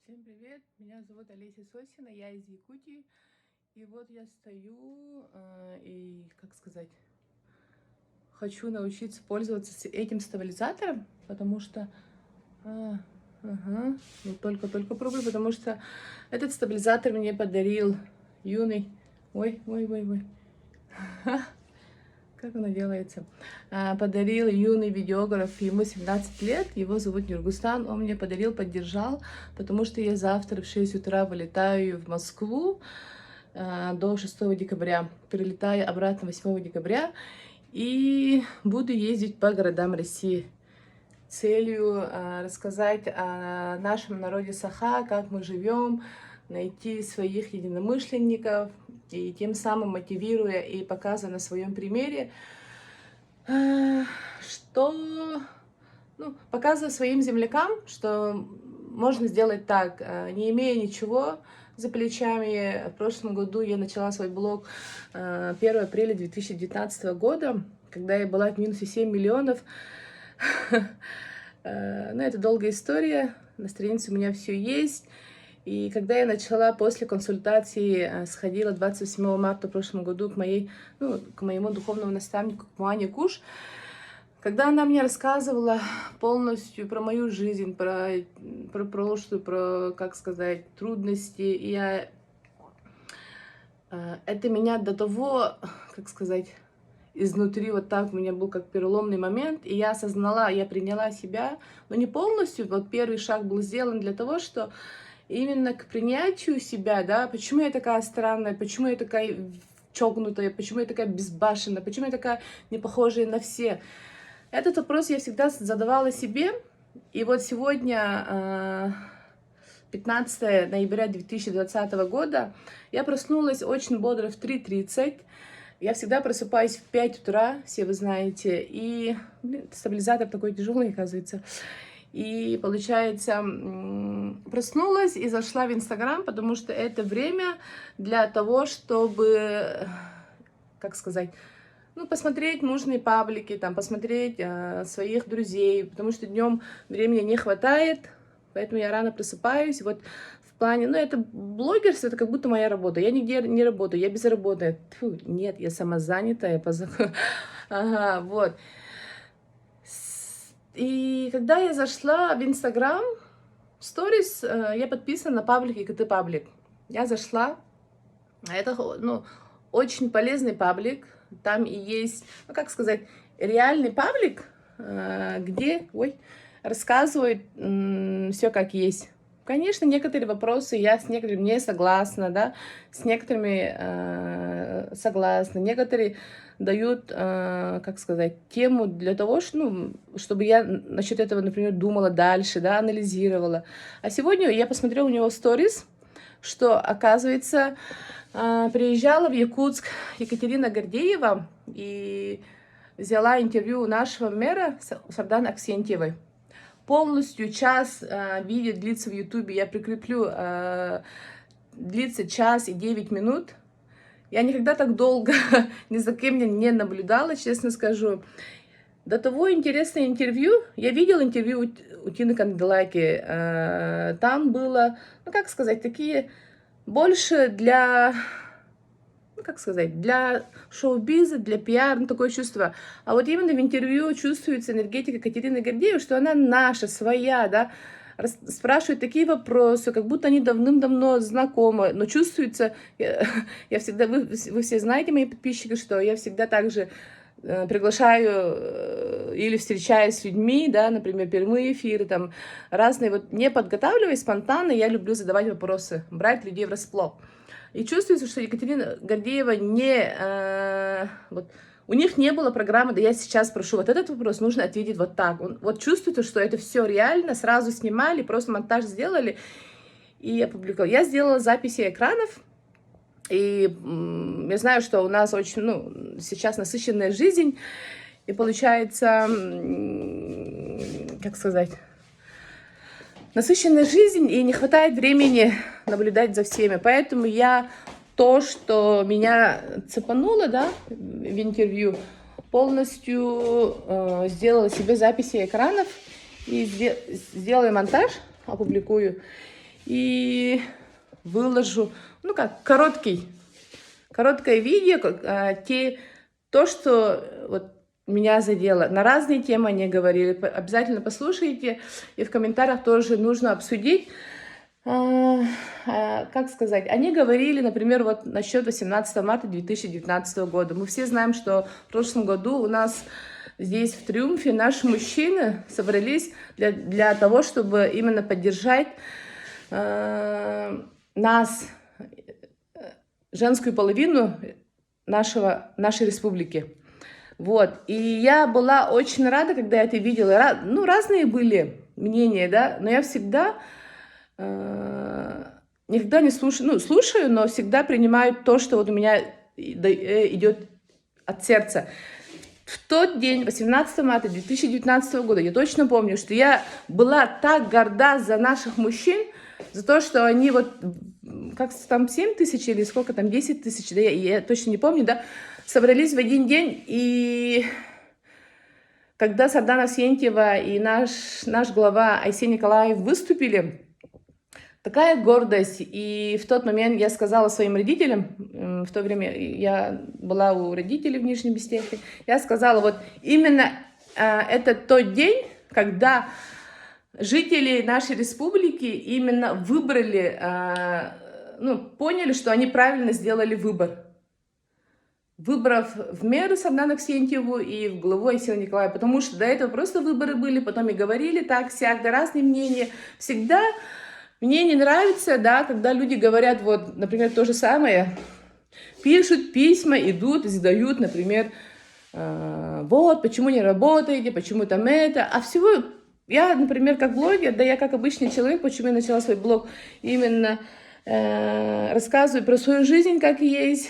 Всем привет, меня зовут Олеся Сосина, я из Якутии. И вот я стою и, как сказать, хочу научиться пользоваться этим стабилизатором, потому что... вот только пробую, потому что этот стабилизатор мне подарил юный... Ой. Как оно делается? Подарил юный видеограф, ему 17 лет, его зовут Нургустан, он мне подарил, поддержал, потому что я завтра в 6 утра вылетаю в Москву до 6 декабря, прилетаю обратно 8 декабря и буду ездить по городам России с целью рассказать о нашем народе Саха, как мы живем, найти своих единомышленников и тем самым мотивируя и показывая на своем примере, что, показывая своим землякам, что можно сделать так, не имея ничего за плечами. В прошлом году я начала свой блог 1 апреля 2019 года, когда я была в минусе 7 миллионов. Но это долгая история, на странице у меня все есть. И когда я начала после консультации, сходила 27 марта в прошлом году к моему духовному наставнику, к Муане Куш, когда она мне рассказывала полностью про мою жизнь, про прошлую, про, как сказать, трудности, и это меня до того, как сказать, изнутри вот так у меня был как переломный момент, и я осознала, я приняла себя, но не полностью, вот первый шаг был сделан для того, что именно к принятию себя, да, почему я такая странная, почему я такая чокнутая, почему я такая безбашенная, почему я такая не похожая на все. Этот вопрос я всегда задавала себе, и вот сегодня, 15 ноября 2020 года, я проснулась очень бодро в 3:30. Я всегда просыпаюсь в 5 утра, все вы знаете, и стабилизатор такой тяжелый, оказывается. И, получается, проснулась и зашла в Инстаграм, потому что это время для того, чтобы, как сказать, посмотреть нужные паблики, там, посмотреть своих друзей, потому что днем времени не хватает, поэтому я рано просыпаюсь. Вот в плане, это блогерство, это как будто моя работа. Я нигде не работаю, я безработная. Тьфу, нет, я самозанятая. Ага, вот. И когда я зашла в Инстаграм, в сторис, я подписана на паблик ИКТ паблик. Я зашла, это, очень полезный паблик. Там и есть, как сказать, реальный паблик, где, рассказывают все как есть. Конечно, некоторые вопросы я с некоторыми не согласна, да, с некоторыми согласна. Некоторые дают, как сказать, тему для того, чтобы я насчет этого, например, думала дальше, да, анализировала. А сегодня я посмотрела у него сторис, что, оказывается, приезжала в Якутск Екатерина Гордеева и взяла интервью у нашего мэра Сардан Аксентьевой. Полностью час видео длится в Ютубе, я прикреплю, длится 1 час и 9 минут. Я никогда так долго ни за кем не наблюдала, честно скажу. До того интересное интервью. Я видела интервью у Тины Канделаки. Там было, как сказать, такие больше для... для шоу-биза, для пиар, такое чувство. А вот именно в интервью чувствуется энергетика Катерины Гордеевой, что она наша, своя, да, спрашивает такие вопросы, как будто они давным-давно знакомы, но чувствуется, я всегда, вы все знаете, мои подписчики, что я всегда также приглашаю или встречаюсь с людьми, да, например, прямые эфиры, там, разные, вот не подготавливаясь спонтанно, я люблю задавать вопросы, брать людей врасплох. И чувствуется, что Екатерина Гордеева у них не было программы, да я сейчас прошу, вот этот вопрос нужно ответить вот так. Вот чувствуется, что это все реально, сразу снимали, просто монтаж сделали и опубликовали. Я сделала записи экранов, и я знаю, что у нас очень, сейчас насыщенная жизнь, и получается, как сказать... насыщенная жизнь, и не хватает времени наблюдать за всеми. Поэтому то, что меня цепануло, да, в интервью, полностью сделала себе записи экранов и сделаю монтаж, опубликую. и выложу, ну как, короткое видео, то, что вот меня задело. На разные темы они говорили. Обязательно послушайте. И в комментариях тоже нужно обсудить. Как сказать? Они говорили, например, вот насчет 18 марта 2019 года. Мы все знаем, что в прошлом году у нас здесь в Триумфе наши мужчины собрались для того, чтобы именно поддержать нас, женскую половину нашей республики. Вот. И я была очень рада, когда я это видела. Ну, разные были мнения, да, но я всегда никогда не слушаю, ну, слушаю, но всегда принимаю то, что вот у меня идет от сердца. В тот день, 18 марта 2019 года, я точно помню, что я была так горда за наших мужчин, за то, что они вот, как там, 7 тысяч или сколько там, 10 тысяч, да, я точно не помню, да, собрались в один день, и когда Сардана Асьентьева и наш глава Айсей Николаев выступили, такая гордость. И в тот момент я сказала своим родителям, в то время я была у родителей в Нижнем Бестехе, я сказала, вот именно это тот день, когда жители нашей республики именно выбрали, ну, поняли, что они правильно сделали выбор. Выбрав в мэру Сардана Асьентьеву и в главу Айсея Николаева, потому что до этого просто выборы были, потом и говорили так-сяк, да, разные мнения. Всегда мне не нравится, да, когда люди говорят, вот, например, то же самое, пишут письма, идут, задают, например, вот, почему не работаете, почему там это, а всего, я, например, как блогер, да, я как обычный человек, почему я начала свой блог, именно рассказываю про свою жизнь, как есть.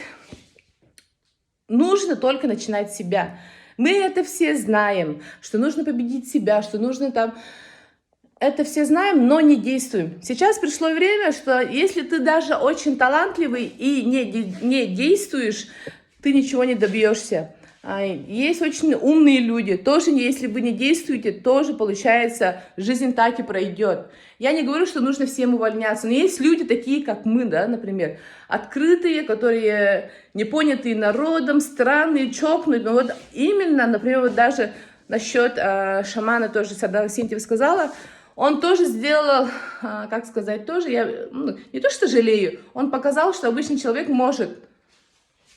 Нужно только начинать с себя. Мы это все знаем, что нужно победить себя, что нужно там... Это все знаем, но не действуем. Сейчас пришло время, что если ты даже очень талантливый и не действуешь, ты ничего не добьешься. Есть очень умные люди, тоже если вы не действуете, тоже получается, жизнь так и пройдет. Я не говорю, что нужно всем увольняться, но есть люди такие, как мы, да, например, открытые, которые не понятые народом, странные, чокнутые. Но вот именно, например, вот даже насчет шамана тоже Сардана Асьентьева сказала, он тоже сделал, как сказать, тоже, я не то что жалею, он показал, что обычный человек может.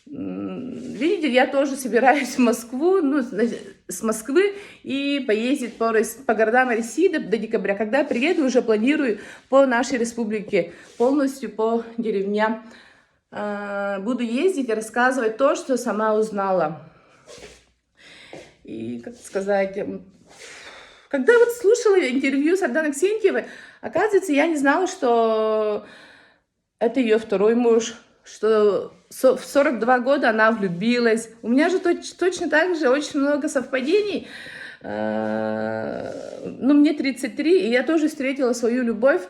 Видите, я тоже собираюсь в Москву, ну, с Москвы и поездить по городам России до декабря. Когда приеду, уже планирую по нашей республике, полностью по деревням. Буду ездить и рассказывать то, что сама узнала. И, как сказать, когда вот слушала интервью Сардана Асьентьевой, оказывается, я не знала, что это ее второй муж, что в 42 года она влюбилась. У меня же точно так же очень много совпадений. Ну, мне 33, и я тоже встретила свою любовь.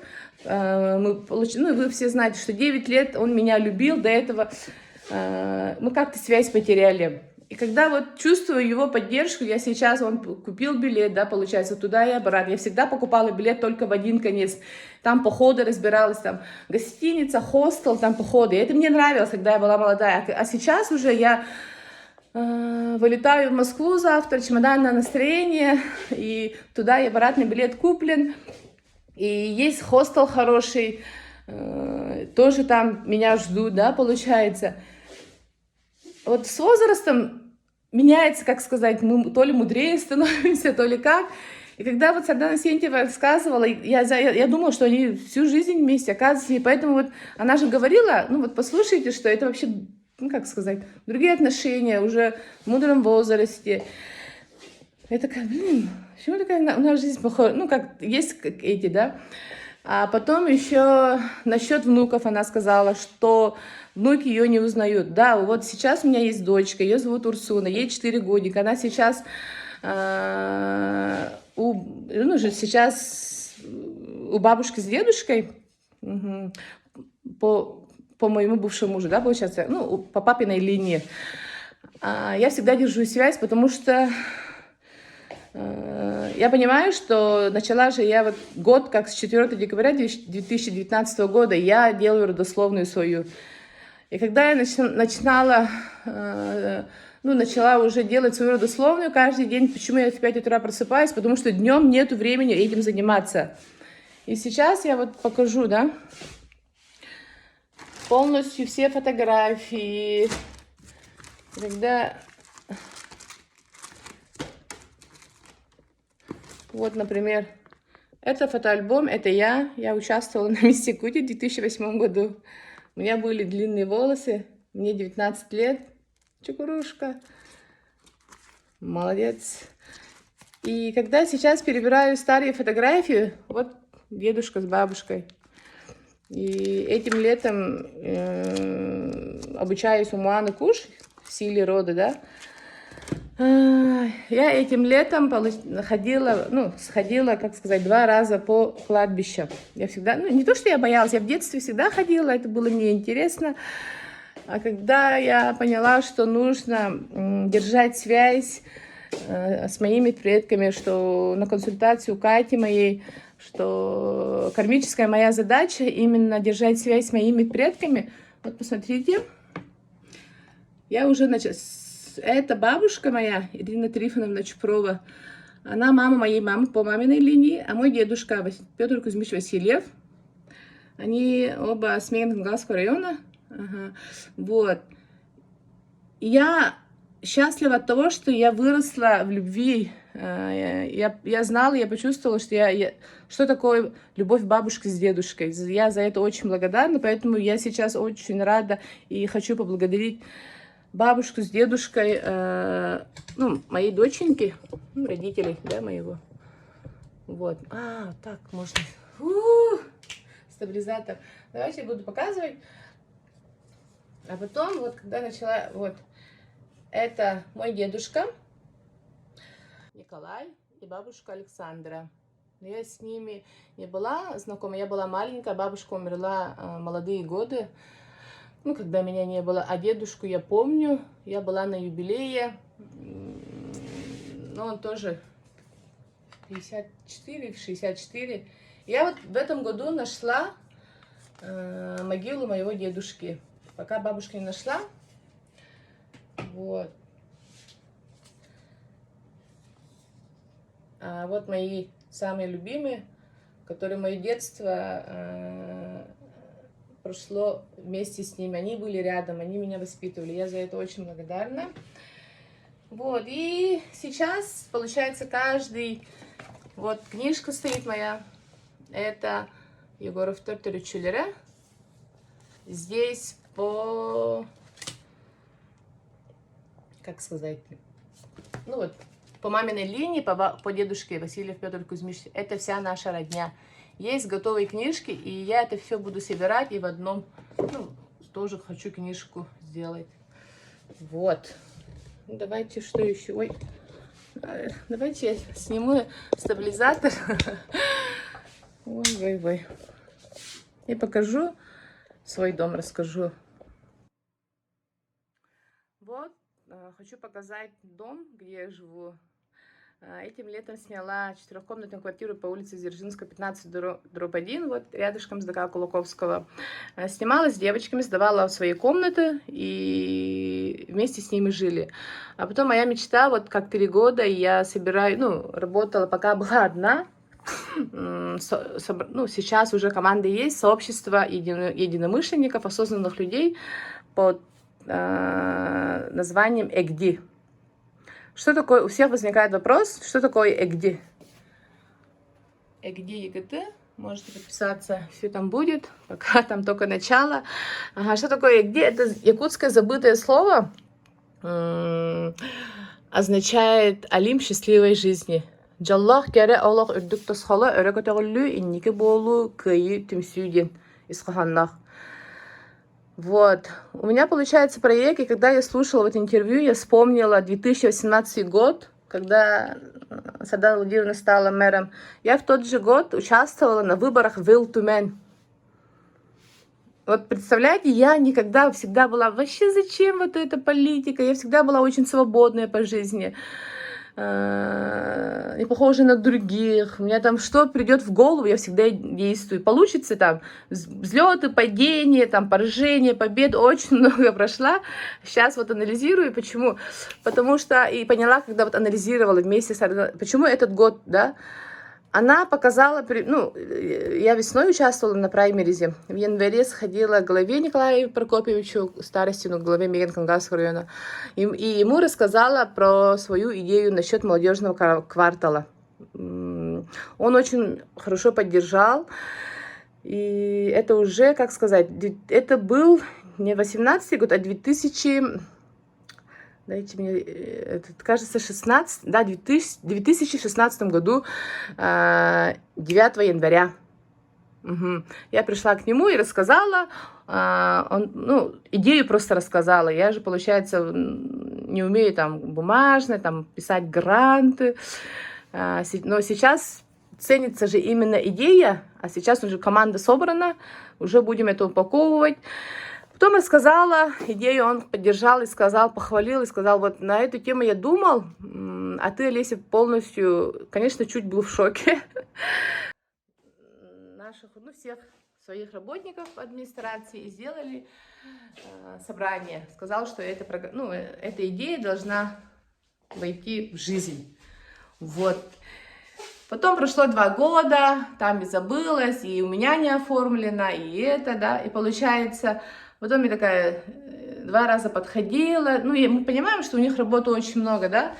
Ну, вы все знаете, что 9 лет он меня любил, до этого мы как-то связь потеряли. И когда вот чувствую его поддержку, я сейчас, он купил билет, да, получается, туда и обратно. Я всегда покупала билет только в один конец. Там походы разбиралась, там гостиница, хостел, там походы. И это мне нравилось, когда я была молодая. А сейчас уже я вылетаю в Москву завтра, чемоданное настроение, и туда и обратный билет куплен. И есть хостел хороший, тоже там меня ждут, да, получается. Вот с возрастом меняется, как сказать, мы то ли мудрее становимся, то ли как. И когда вот Сардана Асьентьева рассказывала, я думала, что они всю жизнь вместе, оказывается, и поэтому вот она же говорила, ну вот послушайте, что это вообще, ну как сказать, другие отношения, уже в мудром возрасте. Я такая, почему такая у нас жизнь похожа, ну как, есть эти, да. А потом еще насчет внуков она сказала, что внуки ее не узнают. Да, вот сейчас у меня есть дочка, ее зовут Урсуна, ей 4 годика. Она сейчас, сейчас у бабушки с дедушкой, по моему бывшему мужу, да, получается, ну, по папиной линии. Я всегда держу связь, потому что Я понимаю, что начала же я вот год, как с 4 декабря 2019 года, я делаю родословную свою. И когда я начала уже делать свою родословную каждый день, почему я в 5 утра просыпаюсь? Потому что днем нету времени этим заниматься. И сейчас я вот покажу, да, полностью все фотографии. Когда... Вот, например, это фотоальбом, это я. Я участвовала на Мисс Якутии в 2008 году. У меня были длинные волосы, мне 19 лет. Чукурушка. Молодец. И когда сейчас перебираю старые фотографии, вот дедушка с бабушкой. И этим летом обучаюсь у Муаны Куш в силе рода, да. Я этим летом сходила, как сказать, 2 раза по кладбищу. Я всегда, не то, что я боялась, я в детстве всегда ходила, это было мне интересно. А когда я поняла, что нужно держать связь с моими предками, что на консультацию Кати моей, что кармическая моя задача именно держать связь с моими предками. Вот посмотрите, я уже начала. Это бабушка моя, Ирина Трифоновна Чупрова. Она мама моей мамы по маминой линии, а мой дедушка Петр Кузьмич Васильев. Они оба с Мегенгалского района. Ага. Вот. Я счастлива от того, что я выросла в любви. Я знала, я почувствовала, что такое любовь бабушки с дедушкой. Я за это очень благодарна, поэтому я сейчас очень рада и хочу поблагодарить бабушку с дедушкой, моей доченьки, родителей, да, моего. Вот. Так можно. Стабилизатор. Давайте я буду показывать. А потом, вот, когда начала, вот, это мой дедушка Николай и бабушка Александра. Я с ними не была знакома, я была маленькая, бабушка умерла молодые годы. Когда меня не было, а дедушку я помню, я была на юбилее, он тоже 54, 64. Я вот в этом году нашла могилу моего дедушки, пока бабушка не нашла, вот. А вот мои самые любимые, которые мое детство прошло вместе с ними. Они были рядом, они меня воспитывали. Я за это очень благодарна. Вот, и сейчас, получается, вот книжка стоит моя. Это Егоров Тортуричулера. Здесь как сказать, по маминой линии, по дедушке Васильев Петр Кузьмич, это вся наша родня. Есть готовые книжки, и я это все буду собирать, и в одном, тоже хочу книжку сделать. Вот. Давайте, что еще? Ой. Давайте я сниму стабилизатор. Ой. И покажу свой дом, расскажу. Вот, хочу показать дом, где я живу. Этим летом сняла 4-комнатную квартиру по улице Дзержинского, 15/1, вот рядышком с ДК Кулаковского. Снимала с девочками, сдавала свои комнаты и вместе с ними жили. А потом моя мечта, вот как 3 года я работала, пока была одна. Сейчас уже команда есть, сообщество единомышленников, осознанных людей под названием ЭГДИ. Что такое? У всех возникает вопрос, что такое ЭГДИ? ЭГДИ ЕГТ. Можете подписаться, все там будет, пока там только начало. Что такое ЭГДИ? Это якутское забытое слово, означает Олимп счастливой жизни. Джаллах кере Аллах үрдік тасхала өрекотағылу инники болу кайы тимсюден исхаханнах. Вот. У меня получается проект, и когда я слушала вот интервью, я вспомнила 2018 год, когда Садана Владимировна стала мэром. Я в тот же год участвовала на выборах в Ил-Тумен. Вот представляете, я всегда была, вообще зачем вот эта политика, я всегда была очень свободная по жизни. не похожи на других. У меня там что придет в голову, я всегда действую. Получится там взлеты, падения, там поражения, победы. Очень много прошла. Сейчас вот анализирую. Почему? Потому что и поняла, когда вот анализировала вместе с... Почему этот год, да? Она показала, ну, я весной участвовала на праймеризе, в январе сходила к главе Николаю Прокопьевичу, старостину, к главе Мегенкангасского района, и ему рассказала про свою идею насчет молодежного квартала. Он очень хорошо поддержал, и это уже, как сказать, это был не 18-й год, а 2000... Дайте мне, это, кажется, 16, да, в 2016 году, 9 января. Угу. Я пришла к нему и рассказала, ну, идею просто рассказала. Я же, получается, не умею там бумажно, там, писать гранты. Но сейчас ценится же именно идея, а сейчас уже команда собрана, уже будем это упаковывать. Потом я сказала, идею он поддержал и сказал, похвалил и сказал, вот на эту тему я думал, а ты, Олеся, полностью, конечно, чуть был в шоке. Наших, ну, всех своих работников администрации сделали собрание. Сказал, что эта идея должна войти в жизнь. Вот. Потом прошло 2 года, там и забылось, и у меня не оформлено, и это, да, и получается... Потом я такая 2 раза подходила, ну, и мы понимаем, что у них работы очень много, да,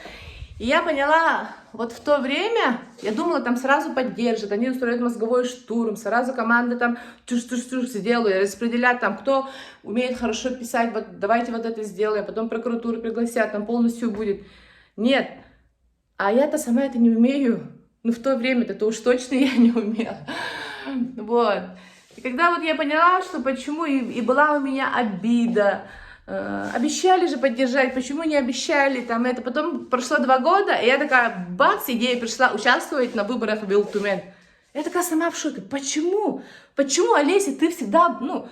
и я поняла, вот в то время, я думала, там сразу поддержат, они устроят мозговой штурм, сразу команда там чуш-чуш-чуш сделают, распределят там, кто умеет хорошо писать, вот давайте вот это сделаем, потом прокуратуру пригласят, там полностью будет. Нет, а я-то сама это не умею, ну, в то время-то уж точно я не умела, вот. И когда вот я поняла, что почему, и была у меня обида, обещали же поддержать, почему не обещали, там это, потом прошло 2 года, и я такая, бац, идея пришла участвовать на выборах в Вилтумен. Я такая сама в шоке, почему, Олеся, ты всегда, ну,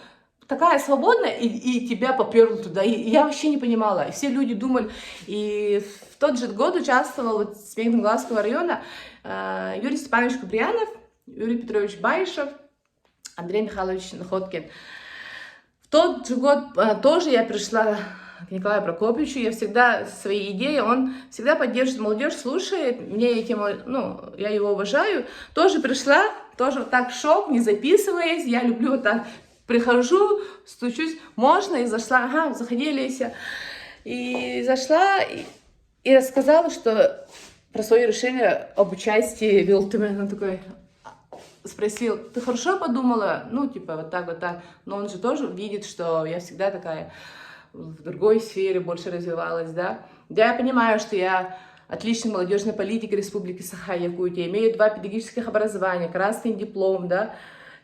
такая свободная, и тебя поперло туда, и я вообще не понимала, и все люди думали, и в тот же год участвовал вот с Мегенкангасского района Юрий Степанович Куприянов, Юрий Петрович Байшев, Андрей Михайлович Находкин. В тот же год тоже я пришла к Николаю Прокопьевичу, я всегда свои идеи, он всегда поддерживает молодежь, слушает, мне этим, ну, я его уважаю. Тоже пришла, тоже вот так шок, не записываясь, я люблю вот так, прихожу, стучусь, можно, и зашла, ага, заходи, Леся. И зашла, и рассказала, что про свое решение об участии в Вилтумен. Он такой... Спросил, ты хорошо подумала? Ну, типа, вот так, вот так. Но он же тоже видит, что я всегда такая в другой сфере больше развивалась, да. Да, я понимаю, что я отличный молодежный политик Республики Саха-Якутия, имею 2 педагогических образования, красный диплом, да,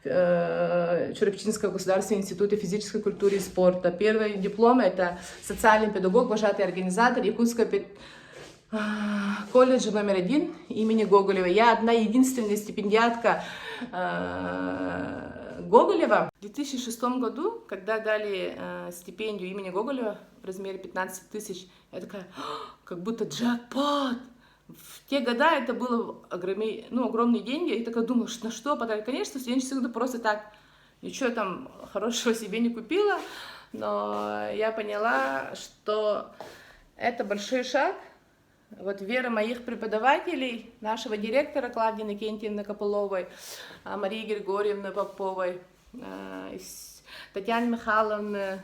Черепчинского государственного института физической культуры и спорта. Первый диплом — это социальный педагог, вожатый организатор Якутского колледжа номер 1 имени Гоголева. Я одна единственная стипендиатка Гоголева. В 2006 году, когда дали стипендию имени Гоголева в размере 15 тысяч, я такая, как будто джекпот. В те года это было огромные деньги. Я такая думала, на что потратить. Конечно, студенчество году просто так, ничего там хорошего себе не купила, но я поняла, что это большой шаг. Вот вера моих преподавателей, нашего директора Клавдии Иннокентьевны Копыловой, Марии Григорьевны Поповой, Татьяны Михайловны,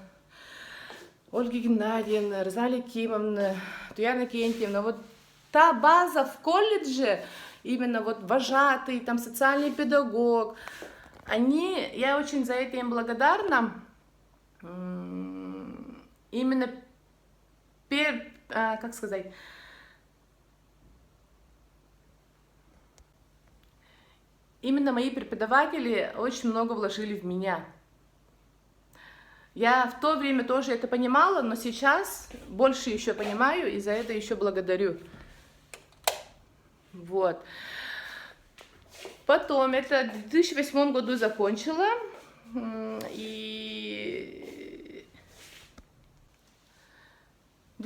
Ольги Геннадьевны, Розали Кимовны, Туяны Кентьевны. Вот та база в колледже, именно вот вожатый, там социальный педагог, я очень за это им благодарна. Именно, как сказать, именно мои преподаватели очень много вложили в меня. Я в то время тоже это понимала, но сейчас больше еще понимаю и за это еще благодарю. Вот. Потом, это в 2008 году закончила, и в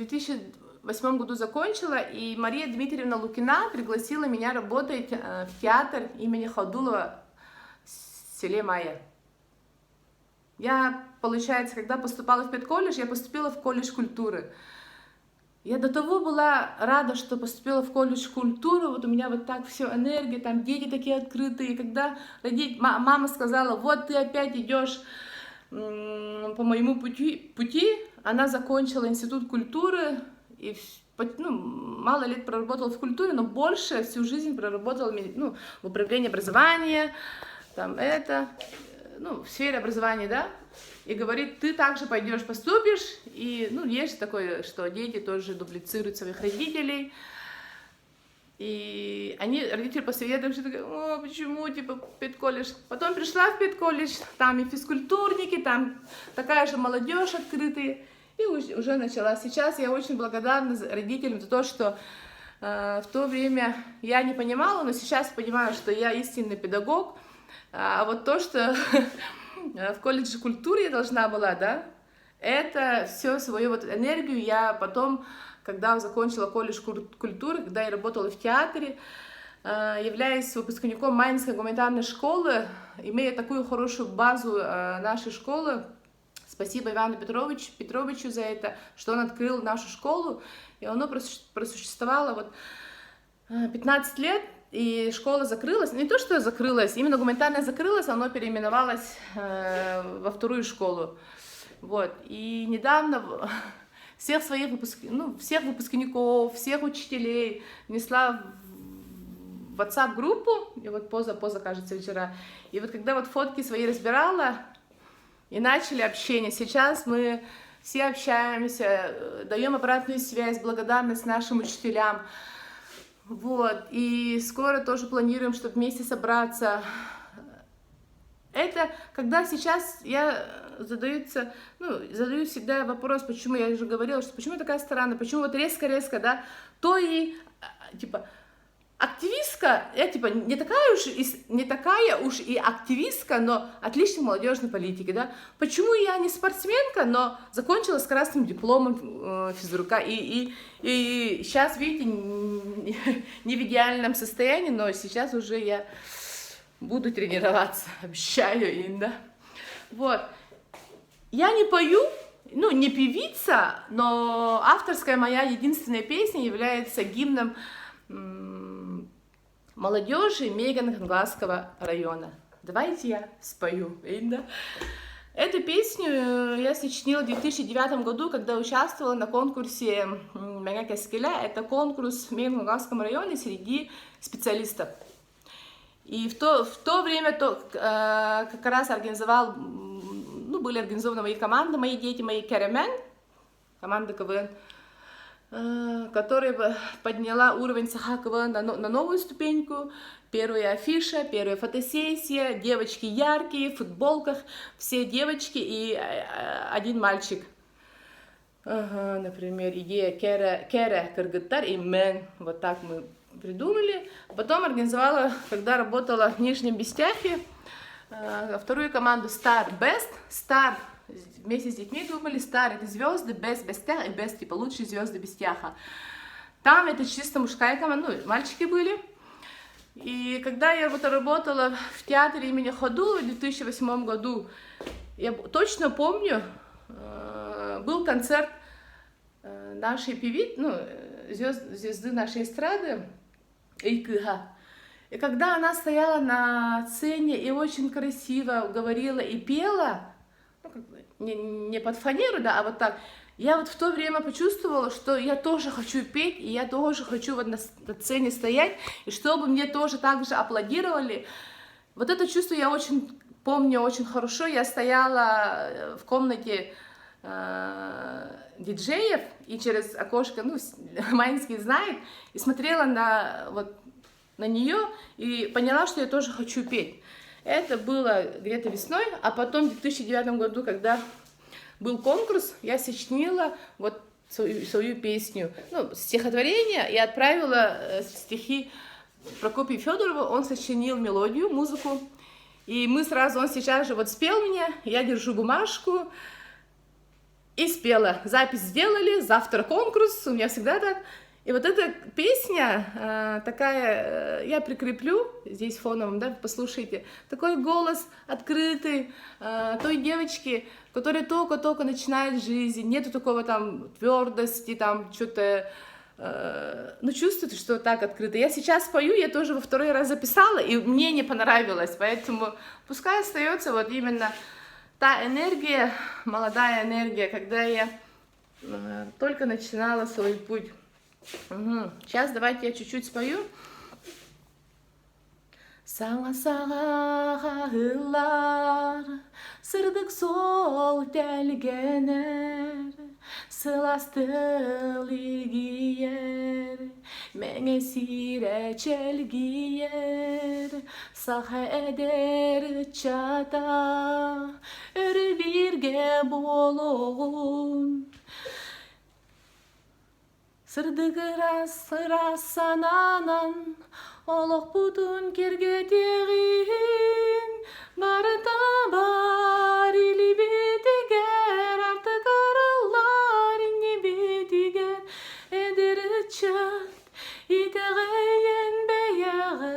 2008 году закончила, и Мария Дмитриевна Лукина пригласила меня работать в театр имени Ходулова в селе Майя. Я, получается, когда поступала в педколледж, я поступила в колледж культуры. Я до того была рада, что поступила в колледж культуры, вот у меня вот так все энергия, там дети такие открытые. И когда мама сказала, вот ты опять идешь по моему пути, она закончила институт культуры, и ну, мало лет проработала в культуре, но больше всю жизнь проработала в управлении образования, там в сфере образования, да, и говорит, ты также пойдешь, поступишь, и, есть такое, что дети тоже дублицируют своих родителей, и родители посоветовали, что такое, почему, типа, педколледж. Потом пришла в педколледж, там и физкультурники, там такая же молодежь открытая, и уже начала. Сейчас я очень благодарна родителям за то, что в то время я не понимала, но сейчас понимаю, что я истинный педагог. А вот то, что в колледже культуры я должна была, да, это все свою вот энергию я потом, когда закончила колледж культуры, когда я работала в театре, являясь выпускником Майнской гуманитарной школы, имея такую хорошую базу нашей школы. Спасибо Ивану Петровичу за это, что он открыл нашу школу, и оно просуществовало вот 15 лет, и школа закрылась. Не то, что закрылась, именно гуманитарная закрылась, оно переименовалось во вторую школу. Вот. И недавно всех своих всех выпускников, всех учителей несла в WhatsApp-группу, и вот поза, кажется, вчера. И вот когда вот фотки свои разбирала, и начали общение. Сейчас мы все общаемся, даем обратную связь, благодарность нашим учителям. Вот. И скоро тоже планируем, чтобы вместе собраться. Это когда сейчас я задаю всегда вопрос, почему, я уже говорила, что почему такая сторона, почему вот резко, да, то и, типа, активистка, я типа не такая уж и активистка, но отличная молодежной политики, да. Почему я не спортсменка, но закончила с красным дипломом физрука, и сейчас, видите, не в идеальном состоянии, но сейчас уже я буду тренироваться, обещаю, Инда. Вот. Я не пою, не певица, но авторская моя единственная песня является гимном молодежи Мейган-Хангласского района. Давайте я спою, Инда. Эту песню я сочинила в 2009 году, когда участвовала на конкурсе «Меня Кескеля». Это конкурс в Мейган-Хангласском районе среди специалистов. И в то время как раз были организованы мои команды, мои дети, мои керемен, команда КВН, которая подняла уровень Саха КВН на новую ступеньку. Первая афиша, первая фотосессия, девочки яркие, в футболках, все девочки и один мальчик. Например, идея Кере Кыргыттар и Мен. Вот так мы придумали. Потом организовала, когда работала в Нижнем Бестяхе, вторую команду Star Best. Star вместе с детьми думали, Star это звезды, Best Бестях, и Best типа лучшие звезды Бестяха. Там это чисто мужская команда, мальчики были. И когда я вот работала в театре имени Ходулова в 2008 году, я точно помню, был концерт нашей звезды нашей эстрады, Эйкыга. И когда она стояла на сцене и очень красиво говорила и пела, не под фанеру, да, а вот так, я вот в то время почувствовала, что я тоже хочу петь, и я тоже хочу вот на сцене стоять, и чтобы мне тоже так же аплодировали. Вот это чувство я очень помню, очень хорошо. Я стояла в комнате диджеев, и через окошко, Майнский знает, и смотрела на нее, и поняла, что я тоже хочу петь. Это было где-то весной, а потом в 2009 году, когда был конкурс, я сочинила вот свою песню, стихотворение, и отправила стихи Прокопию Федорову, он сочинил мелодию, музыку, и он сейчас же вот спел мне, я держу бумажку, И спела. Запись сделали, завтра конкурс, у меня всегда так. И вот эта песня такая, я прикреплю здесь фоном, да, послушайте. Такой голос открытый той девочки, которая только-только начинает жизнь, нету такого там твердости, там что-то, ну чувствуете, что так открыто. Я сейчас пою, я тоже во второй раз записала, и мне не понравилось, поэтому пускай остается вот именно та энергия, молодая энергия, когда я только начинала свой путь. Сейчас давайте я чуть-чуть спою. Саңа-саға ылар, сырдық сол тәлгенер, сыластыл илгиер, мәңе сире чәлгиер, саха әдер чата, өрі бірге болуын. Сырдығыра сананан, олық бұтын керге тегін, барыта бар или бетігер, артық арылар не бетігер, әдірі чат, итіғейін бәйәғір.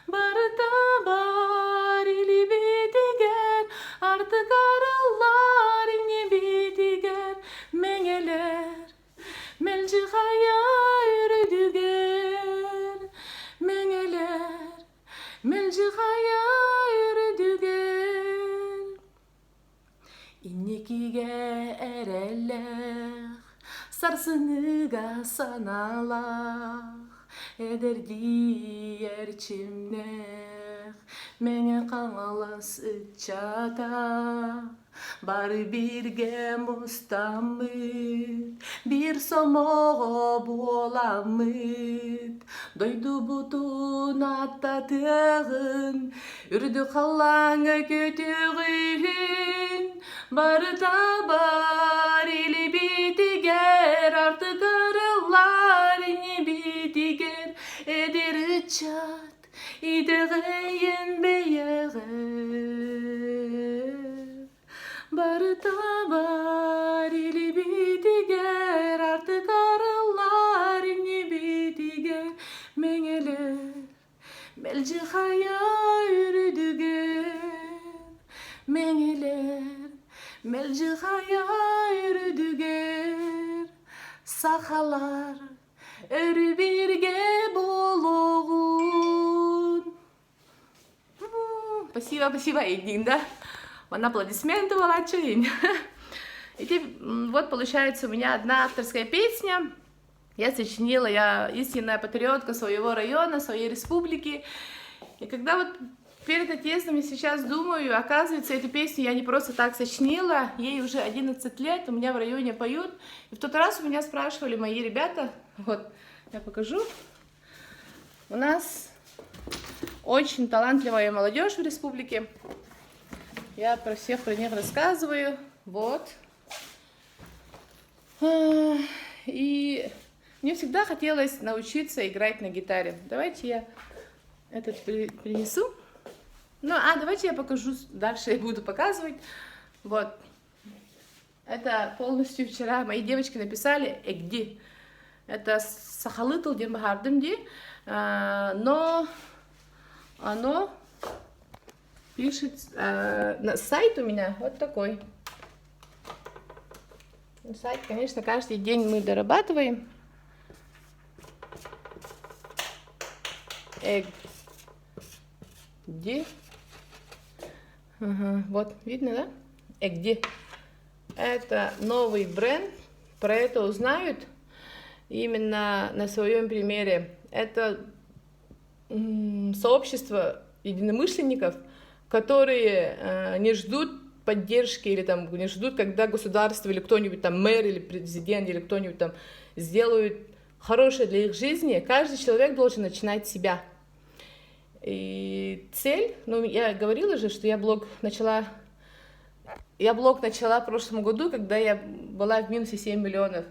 Барыта бар или бетігер, артық арылар не бетігер, Менгелер, мелжихая үрдүгер. Менгелер, мелжихая үрдүгер. Иннекиге эрелер, сарсыныга саналах, эдерди эрчимнех, менге каңалас ычата. Бары бирге мустамыт, бир сомоға боламыт. Дойду бұтын аттатығын, үрді қалаңа көтігін. Бары табар елі бітігер, артық арылар не бітігер. Әдері чат, идіғейін бейіғір. Барыта бар или битигер, артық арылар не битигер. Менгелер, мелжихая үрдүгер. Менгелер, мелжихая үрдүгер. Сахалар өрі бірге болуын. Спасибо, Эдин, да? Аплодисменты, Валачин. И вот получается у меня одна авторская песня. Я сочинила, я истинная патриотка своего района, своей республики. И когда вот перед отъездом я сейчас думаю, оказывается, эту песню я не просто так сочинила, ей уже 11 лет, у меня в районе поют. И в тот раз у меня спрашивали мои ребята, вот, я покажу. У нас очень талантливая молодежь в республике. Я про всех про них рассказываю, вот. И мне всегда хотелось научиться играть на гитаре. Давайте я этот принесу. Ну, давайте я покажу, дальше я буду показывать. Вот. Это полностью вчера мои девочки написали «Эгди». Это «Сахалытл дембахардымди», но оно... пишет, сайт у меня вот такой. Сайт, конечно, каждый день мы дорабатываем. Эгди. Вот, видно, да? Эгди. Это новый бренд. Про это узнают именно на своем примере. Это сообщество единомышленников, которые не ждут поддержки или там не ждут, когда государство или кто-нибудь там мэр или президент или кто-нибудь там сделают хорошее для их жизни. Каждый человек должен начинать с себя. И цель, ну я говорила же, что я блог начала в прошлом году, когда я была в минусе 7 миллионов.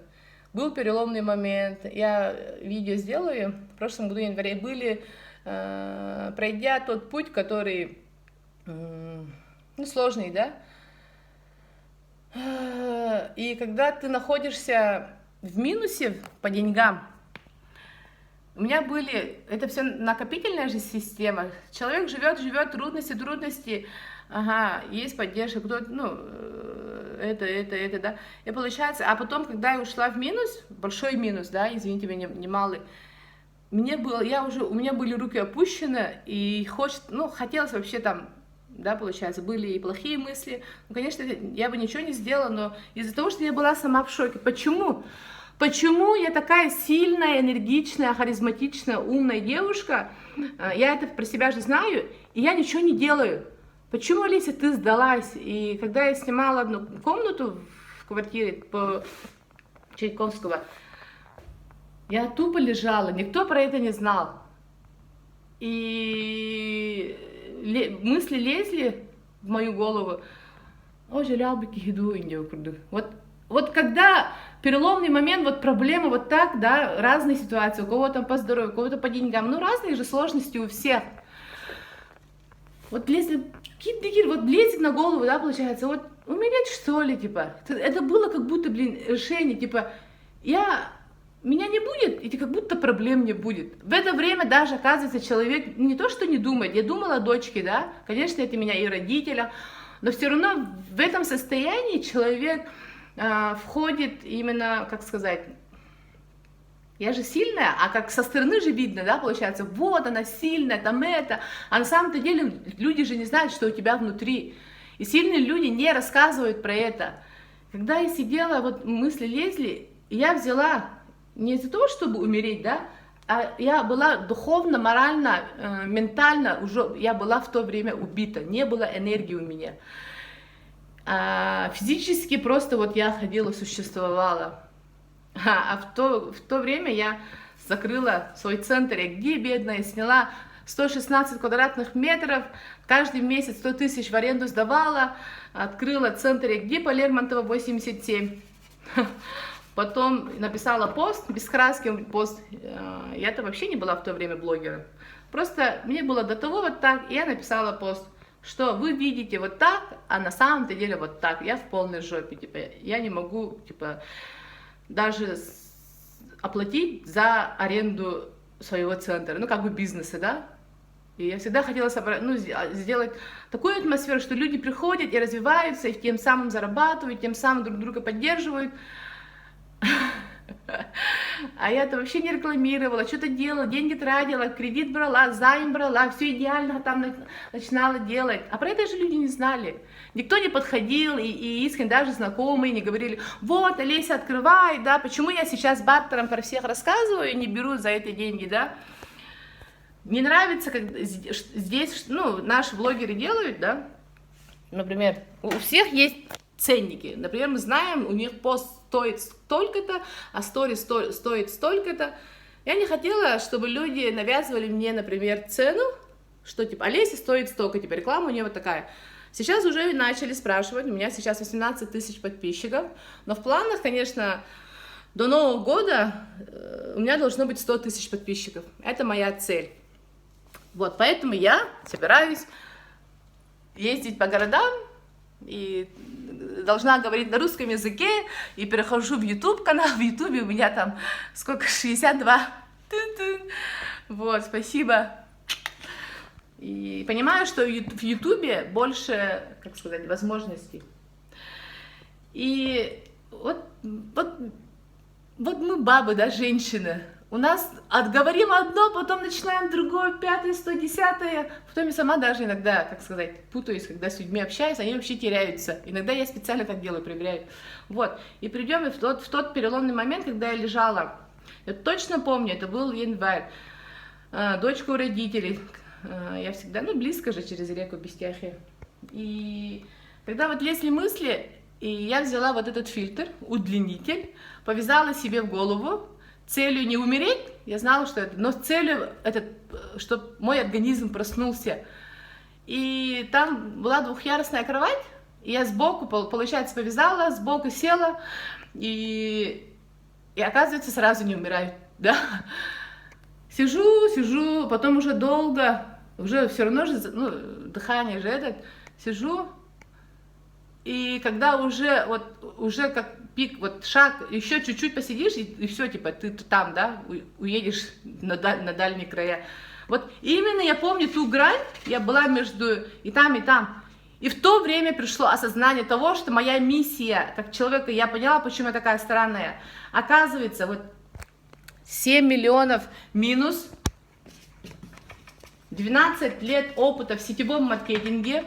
Был переломный момент, я видео сделаю, в прошлом году в январе были, пройдя тот путь, который, ну, сложный, да, И когда ты находишься в минусе по деньгам, у меня были, это все накопительная же система. Человек живет, трудности, ага, есть поддержка, кто, ну, это, да. И получается, а потом, когда я ушла в минус, большой минус, да, извините меня, немалый, мне было, у меня были руки опущены, и хотелось вообще там, да, получается, были и плохие мысли. Ну, конечно, я бы ничего не сделала, но из-за того, что я была сама в шоке. Почему? Почему я такая сильная, энергичная, харизматичная, умная девушка? Я это про себя же знаю, и я ничего не делаю. Почему, Олеся, ты сдалась? И когда я снимала одну комнату в квартире по Чайковского, я тупо лежала, никто про это не знал. И мысли лезли в мою голову. О, жалял бы киду индию курду. Вот когда переломный момент, вот проблемы вот так, да, разные ситуации, у кого-то по здоровью, у кого-то по деньгам, ну разные же сложности у всех. Вот лезет на голову, да, получается, вот умереть что ли, типа. Это было как будто, решение, типа, меня не будет, и как будто проблем не будет. В это время даже, оказывается, человек не то, что не думает, я думала о дочке, да, конечно, это меня и родителя, но все равно в этом состоянии человек входит именно, как сказать, я же сильная, а как со стороны же видно, да, получается, вот она сильная, там это, а на самом-то деле люди же не знают, что у тебя внутри, и сильные люди не рассказывают про это. Когда я сидела, вот мысли лезли, я взяла не из-за того, чтобы умереть, да, а я была духовно, морально, ментально, уже я была в то время убита, не было энергии у меня. Физически просто вот я ходила, существовала. В то время я закрыла свой центр, я где бедная, сняла 116 квадратных метров, каждый месяц 100 тысяч в аренду сдавала, открыла центр где по Лермонтова 87. Потом написала пост, без краски пост, я-то вообще не была в то время блогером. Просто мне было до того вот так, и я написала пост, что вы видите вот так, а на самом-то деле вот так. Я в полной жопе, типа, я не могу, типа, даже оплатить за аренду своего центра, ну, как бы бизнеса, да. И я всегда хотела сделать такую атмосферу, что люди приходят и развиваются, и тем самым зарабатывают, тем самым друг друга поддерживают. А я-то вообще не рекламировала, что-то делала, деньги тратила, кредит брала, займ брала, все идеально там начинала делать. А про это же люди не знали. Никто не подходил, и искренне даже знакомые не говорили, вот, Олеся, открывай, да, почему я сейчас бартером про всех рассказываю и не беру за это деньги, да. Не нравится, как здесь, ну, наши блогеры делают, да, например, у всех есть ценники. Например, мы знаем, у них пост стоит столько-то, а сторис стоит столько-то. Я не хотела, чтобы люди навязывали мне, например, цену, что типа Олеся стоит столько, типа реклама у нее вот такая. Сейчас уже начали спрашивать, у меня сейчас 18 тысяч подписчиков, но в планах, конечно, до Нового года у меня должно быть 100 тысяч подписчиков. Это моя цель. Вот, поэтому я собираюсь ездить по городам, и должна говорить на русском языке, и перехожу в YouTube канал, в YouTube у меня там сколько, 62, вот, спасибо, и понимаю, что в YouTube больше, как сказать, возможностей, и вот мы бабы, да, женщины, у нас отговорим одно, потом начинаем другое, 5-е, 110-е. Потом я сама даже иногда, как сказать, путаюсь, когда с людьми общаюсь, они вообще теряются. Иногда я специально так делаю, проверяю. Вот. И придем в тот переломный момент, когда я лежала. Я точно помню, это был январь. Дочка у родителей. Я всегда, ну, близко же через реку Бестяхи. И когда вот лезли мысли, и я взяла вот этот фильтр, удлинитель, повязала себе в голову, целью не умереть, я знала, что это, но целью, чтобы мой организм проснулся. И там была двухъярусная кровать, и я сбоку, получается, повязала, сбоку села, и оказывается, сразу не умираю, да. Сижу, потом уже долго, уже все равно же, ну, дыхание же сижу, И когда уже как пик, вот шаг, еще чуть-чуть посидишь, и все, типа, ты там, да, уедешь на дальние края. Вот именно я помню ту грань, я была между и там, и там. И в то время пришло осознание того, что моя миссия как человека, я поняла, почему я такая странная. Оказывается, вот 7 миллионов минус, 12 лет опыта в сетевом маркетинге.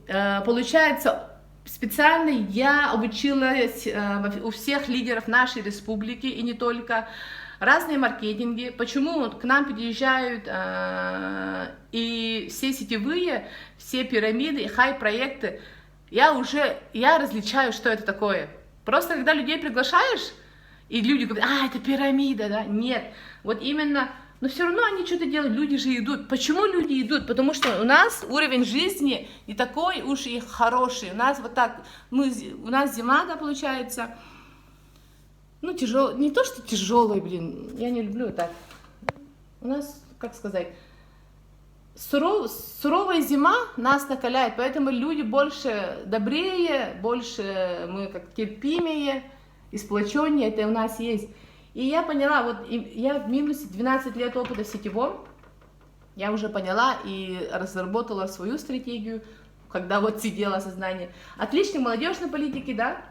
Получается, специально я обучилась у всех лидеров нашей республики, и не только, разные маркетинги. Почему к нам приезжают и все сетевые, все пирамиды и хай-проекты, я различаю, что это такое. Просто когда людей приглашаешь, и люди говорят, это пирамида, да? Нет, вот именно, но все равно они что-то делают, люди же идут. Почему люди идут? Потому что у нас уровень жизни не такой уж и хороший. У нас вот так, у нас зима, да, получается, ну, тяжелый, не то, что тяжелый, блин, я не люблю так. У нас, как сказать, суровая зима нас накаляет, поэтому люди больше добрее, больше мы как терпимее, сплоченнее, это у нас есть. И я поняла, вот я в минусе 12 лет опыта в сетевом, я уже поняла и разработала свою стратегию, когда вот сидела сознание. Отличник молодежной политики, да,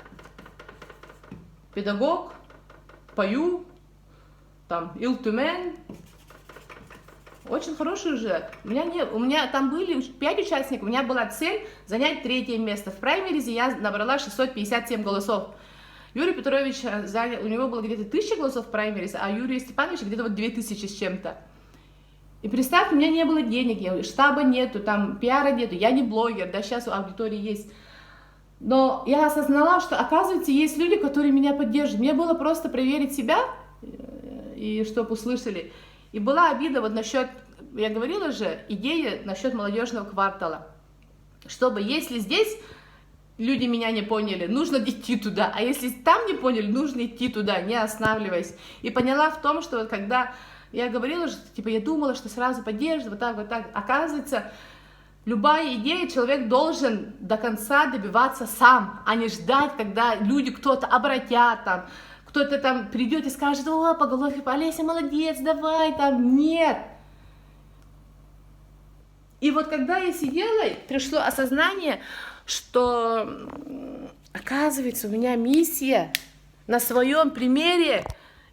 педагог, пою, там, Илтумен, очень хороший уже. У меня там были 5 участников, у меня была цель занять 3-е место. В праймеризе я набрала 657 голосов. Юрий Петрович занял, у него было где-то 1000 голосов в праймеризе, а Юрия Степановича где-то вот 2000 с чем-то. И представьте, у меня не было денег, штаба нету, там пиара нету, я не блогер, да, сейчас у аудитории есть. Но я осознала, что, оказывается, есть люди, которые меня поддерживают. Мне было просто проверить себя, и чтобы услышали. И была обида вот насчет, я говорила же, идея насчет молодежного квартала. Чтобы, если здесь люди меня не поняли, нужно идти туда. А если там не поняли, нужно идти туда, не останавливаясь. И поняла в том, что вот когда я говорила, что типа я думала, что сразу поддержит, вот так. Оказывается, любая идея человек должен до конца добиваться сам, а не ждать, когда люди кто-то обратят там, кто-то там придет и скажет, по голове, Олеся, молодец, давай там, нет. И вот когда я сидела, пришло осознание, что, оказывается, у меня миссия на своем примере.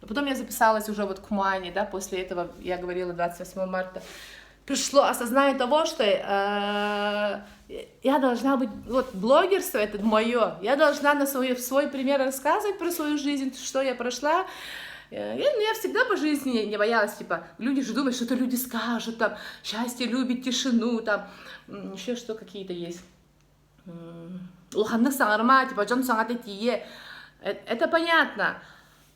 Потом я записалась уже вот к Мане, да, после этого я говорила 28 марта. Пришло осознание того, что я должна быть, вот блогерство это мое, я должна в свой пример рассказывать про свою жизнь, что я прошла. Я всегда по жизни не боялась, типа, люди же думают, что-то люди скажут, там, счастье любит тишину, там, еще что какие-то есть. Это понятно.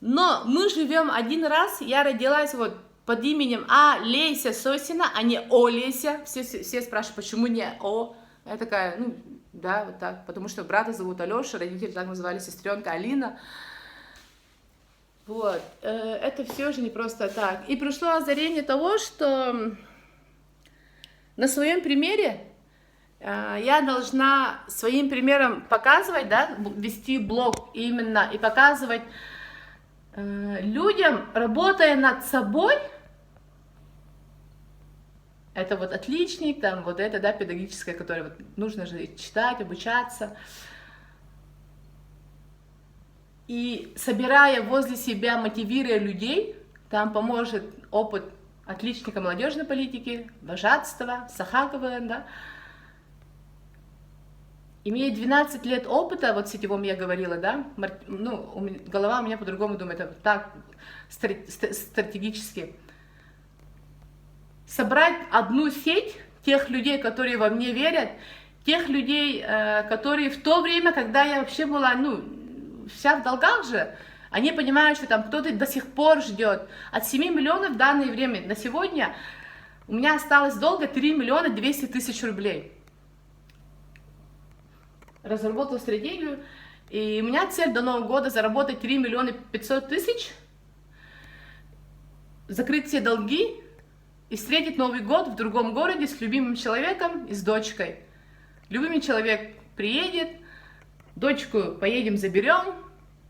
Но мы живем один раз, я родилась вот под именем Олеся Сосина, а не Олеся. Все спрашивают, почему не О? Я такая, ну, да, вот так. Потому что брата зовут Алеша, родители так называли, сестренка Алина. Вот, это все же не просто так. И пришло озарение того, что на своем примере я должна своим примером показывать, да, вести блог именно и показывать людям, работая над собой. Это вот отличник, там вот это, да, педагогическое, которое вот нужно же читать, обучаться. И собирая возле себя, мотивируя людей, там поможет опыт отличника молодежной политики, вожатства, Сахакова, да. Имея 12 лет опыта, вот сетевом я говорила, да, ну, голова у меня по-другому думает, это так стратегически. Собрать одну сеть тех людей, которые во мне верят, тех людей, которые в то время, когда я вообще была, ну, вся в долгах же, они понимают, что там кто-то до сих пор ждет. От 7 миллионов в данное время на сегодня у меня осталось долга 3 миллиона 200 тысяч рублей. Разработала стратегию, и у меня цель до Нового года заработать 3 миллиона 500 тысяч, закрыть все долги и встретить Новый год в другом городе с любимым человеком и с дочкой. Любимый человек приедет, дочку поедем заберем,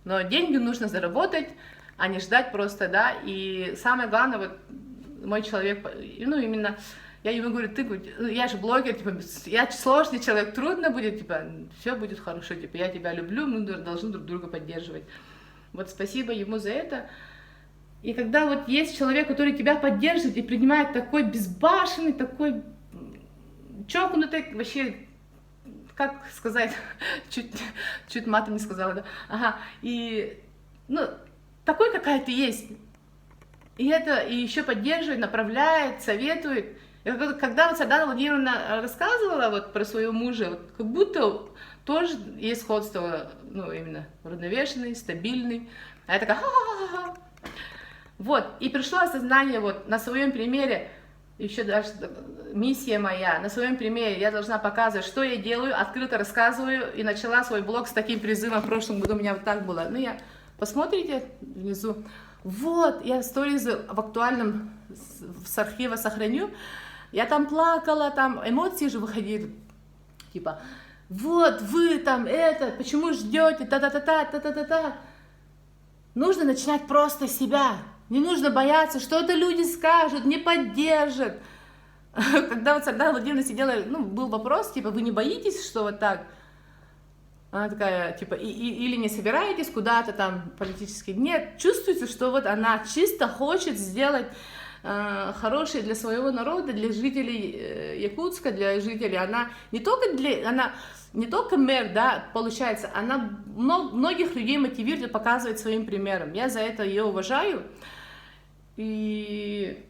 но деньги нужно заработать, а не ждать просто, да, и самое главное, вот мой человек, ну, именно, я ему говорю, я же блогер, типа, я сложный человек, трудно будет, типа, все будет хорошо, типа, я тебя люблю, мы должны друг друга поддерживать. Вот спасибо ему за это. И когда вот есть человек, который тебя поддерживает и принимает такой безбашенный, такой чокнутый, вообще, как сказать, чуть матом не сказала, да, ага, и, ну, такой, какая ты есть, и это, и еще поддерживает, направляет, советует. И когда вот Сардана Владимировна рассказывала вот про своего мужа, вот, как будто тоже есть сходство, ну, именно уравновешенный, стабильный, а я такая, ха-ха-ха-ха. Вот, и пришло осознание вот на своем примере, еще даже миссия моя, на своем примере я должна показывать, что я делаю, открыто рассказываю, и начала свой блог с таким призывом, в прошлом году у меня вот так было. Ну, посмотрите внизу, вот, я сторизы в актуальном, с архива сохраню, я там плакала, там эмоции же выходили, типа, вот, вы там это, почему ждете, та-та-та-та, та-та-та-та. Нужно начинать просто с себя. Не нужно бояться, что-то люди скажут, не поддержат. Когда вот Сардана Владимировна сидела, ну, был вопрос, типа, вы не боитесь, что вот так? Она такая, типа, или не собираетесь куда-то там политически? Нет, чувствуется, что вот она чисто хочет сделать хорошее для своего народа, для жителей Якутска, для жителей. Она не только мэр, да, получается, она многих людей мотивирует и показывает своим примером. Я за это ее уважаю. И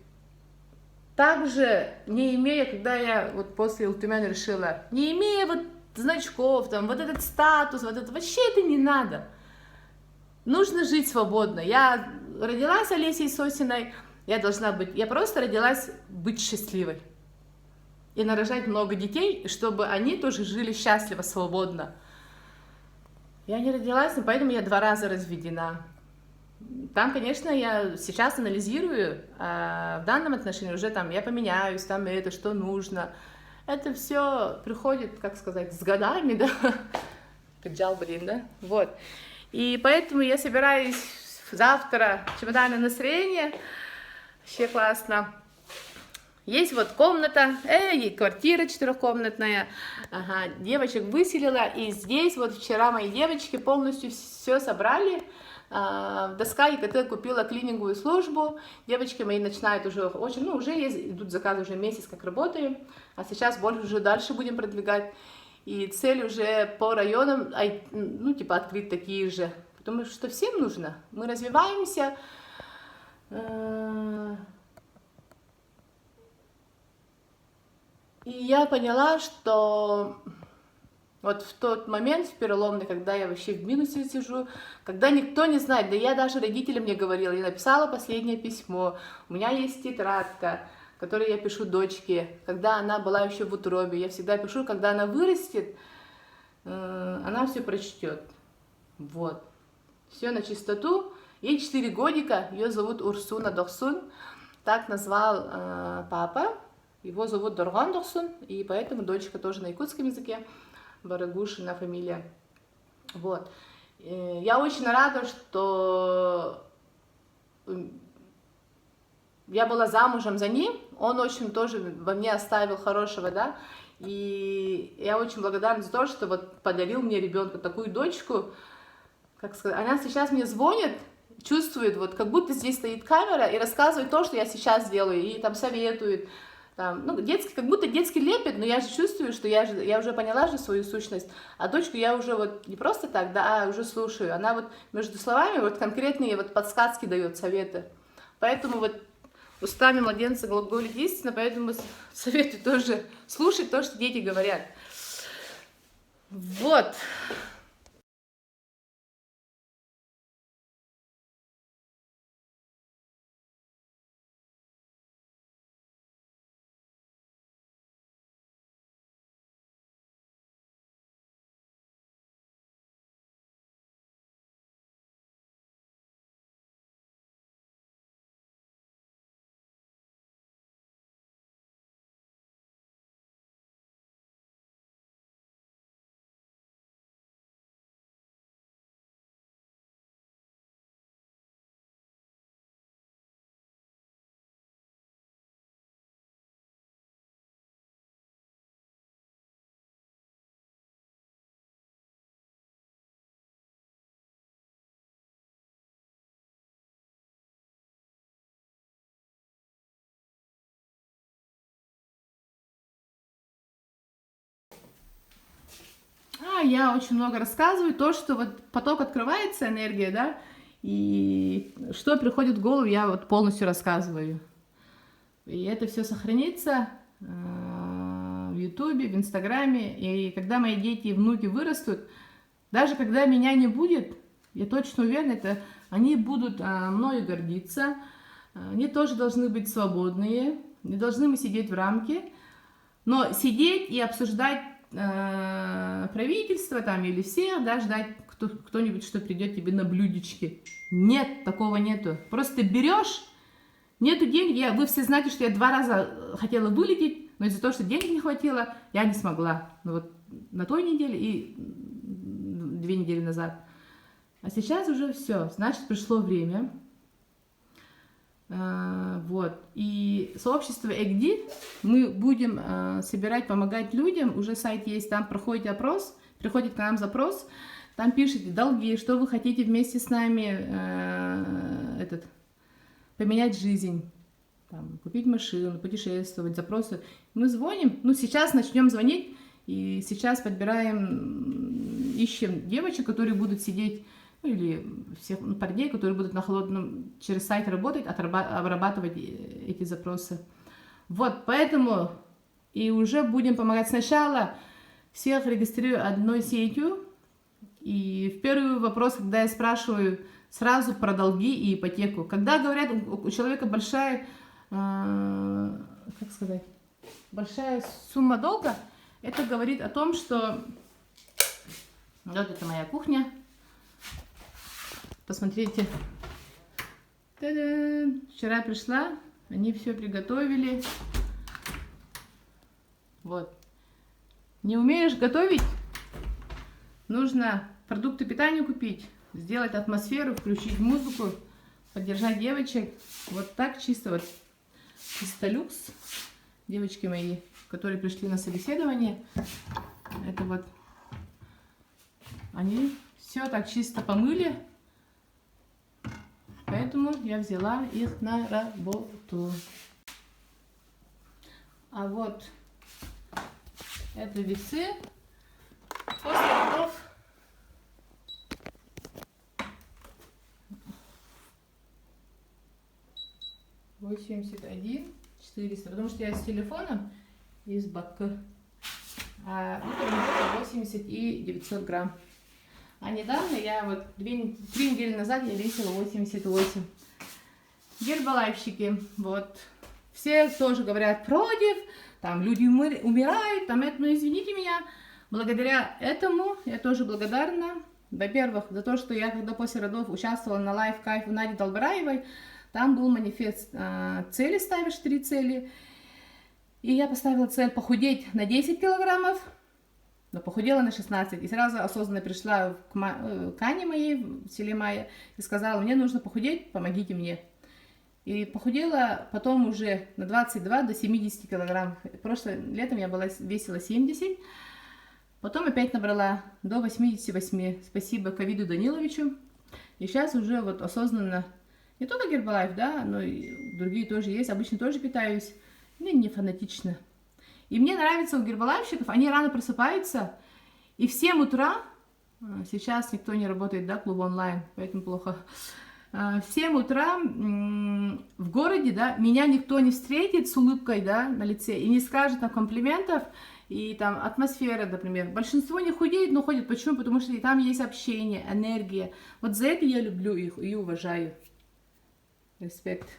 также, не имея, когда я вот после Ултумяна решила, не имея вот значков, там, вот этот статус, вот это, вообще это не надо. Нужно жить свободно. Я родилась Олесей Сосиной, я просто родилась быть счастливой. И нарожать много детей, чтобы они тоже жили счастливо, свободно. Я не родилась, но поэтому я 2 раза разведена. Там, конечно, я сейчас анализирую, а в данном отношении уже там я поменяюсь, там это, что нужно. Это все приходит, как сказать, с годами, да. Каджал, блин, да? Вот. И поэтому я собираюсь завтра, чемоданное настроение, вообще классно. Есть вот комната, квартира 4-комнатная, ага, девочек выселила, и здесь вот вчера мои девочки полностью все собрали. Доска ЕКТ купила клининговую службу, девочки мои начинают уже очень, ну, уже есть, идут заказы, уже месяц как работаем, а сейчас больше уже дальше будем продвигать, и цель уже по районам, ну, типа, открыть такие же, потому что всем нужно, мы развиваемся, и я поняла, что вот в тот момент, в переломный, когда я вообще в минусе сижу, когда никто не знает, да я даже родителям не говорила, я написала последнее письмо, у меня есть тетрадка, которую я пишу дочке, когда она была еще в утробе, я всегда пишу, когда она вырастет, она все прочтет, вот, все на чистоту, ей 4 годика, ее зовут Урсуна Дохсун, так назвал папа, его зовут Дорган Дохсун, и поэтому дочка тоже на якутском языке, Барагушина фамилия. Вот. Я очень рада, что я была замужем за ним, он очень тоже во мне оставил хорошего, да, и я очень благодарна за то, что вот подарил мне ребенка, такую дочку, как сказать, она сейчас мне звонит, чувствует, вот как будто здесь стоит камера и рассказывает то, что я сейчас делаю, и там советует, там, ну, детский, как будто детский лепет, но я же чувствую, что я уже поняла же свою сущность, а дочку я уже вот не просто так, да, а уже слушаю, она вот между словами вот конкретные вот подсказки дает, советы, поэтому вот устами младенца глаголит истина, поэтому советую тоже слушать то, что дети говорят. Вот. я очень много рассказываю, то, что вот поток открывается, энергия, да, и что приходит в голову, я вот полностью рассказываю. И это все сохранится в Ютубе, в Инстаграме, и когда мои дети и внуки вырастут, даже когда меня не будет, я точно уверена, это они будут мною гордиться, они тоже должны быть свободные, не должны мы сидеть в рамке, но сидеть и обсуждать правительство там или всех, да, ждать кто-нибудь, что придет тебе на блюдечке. Нет, такого нету. Просто берешь, нету денег. Вы все знаете, что я 2 раза хотела вылететь, но из-за того, что денег не хватило, я не смогла. Ну вот на той неделе и 2 недели назад. А сейчас уже все, значит, пришло время. Вот. И сообщество ЭГДИ мы будем собирать, помогать людям. Уже сайт есть, там проходите опрос, приходит к нам запрос, там пишите долги, что вы хотите вместе с нами поменять жизнь, там, купить машину, путешествовать, запросы. Мы звоним, ну сейчас начнем звонить, и сейчас подбираем, ищем девочек, которые будут сидеть, ну, или всех парней, которые будут на холодном через сайт работать, обрабатывать эти запросы. Вот, поэтому и уже будем помогать. Сначала всех регистрирую одной сетью, и в первый вопрос, когда я спрашиваю сразу про долги и ипотеку, когда говорят, у человека большая, как сказать, большая сумма долга, это говорит о том, что вот это моя кухня. Посмотрите. Та-дам! Вчера пришла, они все приготовили. Вот. Не умеешь готовить? Нужно продукты питания купить, сделать атмосферу, включить музыку, поддержать девочек. Вот так чисто, вот чисто люкс. Девочки мои, которые пришли на собеседование, это вот они все так чисто помыли. Поэтому я взяла их на работу. А вот это весы. После родов $81,400, потому что я с телефоном из Бака. А утром 80,900 грамм. А недавно я вот 3 недели назад я весила 88. Гербалайфщики, вот. Все тоже говорят против, там люди умирают, там это, ну извините меня. Благодаря этому я тоже благодарна. Во-первых, за то, что я когда после родов участвовала на Life Кайф у Нади Долбараевой, там был манифест цели, ставишь 3 цели. И я поставила цель похудеть на 10 килограммов. Но похудела на 16. И сразу осознанно пришла к Ане моей, в селе Майя, и сказала, мне нужно похудеть, помогите мне. И похудела потом уже на 22 до 70 килограмм. Прошлым летом я весила 70. Потом опять набрала до 88. Спасибо Ковиду Даниловичу. И сейчас уже вот осознанно, не только Гербалайф, да, но и другие тоже есть. Обычно тоже питаюсь, но не фанатично. И мне нравится у гербалайфщиков, они рано просыпаются, и в 7 утра, сейчас никто не работает, да, клуб онлайн, поэтому плохо, в 7 утра в городе, да, меня никто не встретит с улыбкой, да, на лице, и не скажет там комплиментов, и там атмосфера, например. Большинство не худеет, но ходят. Почему? Потому что там есть общение, энергия. Вот за это я люблю их и уважаю. Респект.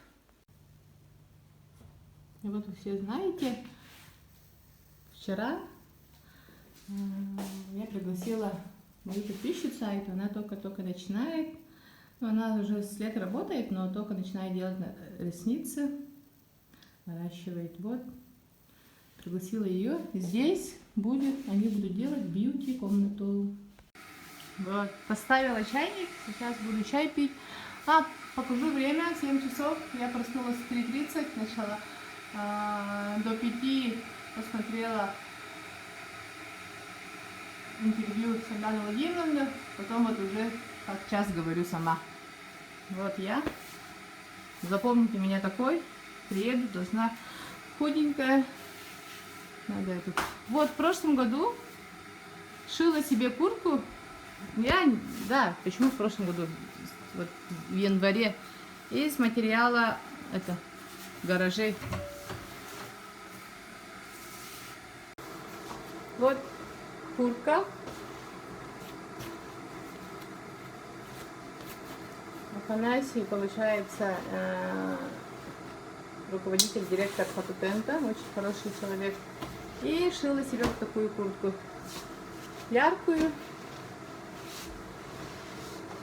И вот вы все знаете, вчера я пригласила мою подписчицу, она только-только начинает, ну, она уже с лет работает, но только начинает делать ресницы, наращивает, вот, пригласила ее, здесь они будут делать бьюти-комнату. Вот, поставила чайник, сейчас буду чай пить, покажу время, 7 часов, я проснулась в 3:30, начала. До 5 посмотрела интервью с Альданой Владимировной, потом вот уже как час говорю сама. Вот я. Запомните меня такой. Приеду, должна худенькая. Надо это. Вот в прошлом году Шила себе куртку. Да, почему в прошлом году, вот в январе, из материала, это, гаражей. Вот куртка. Афанасий, получается, руководитель, директор фототента, очень хороший человек. И шила себе вот такую куртку. Яркую.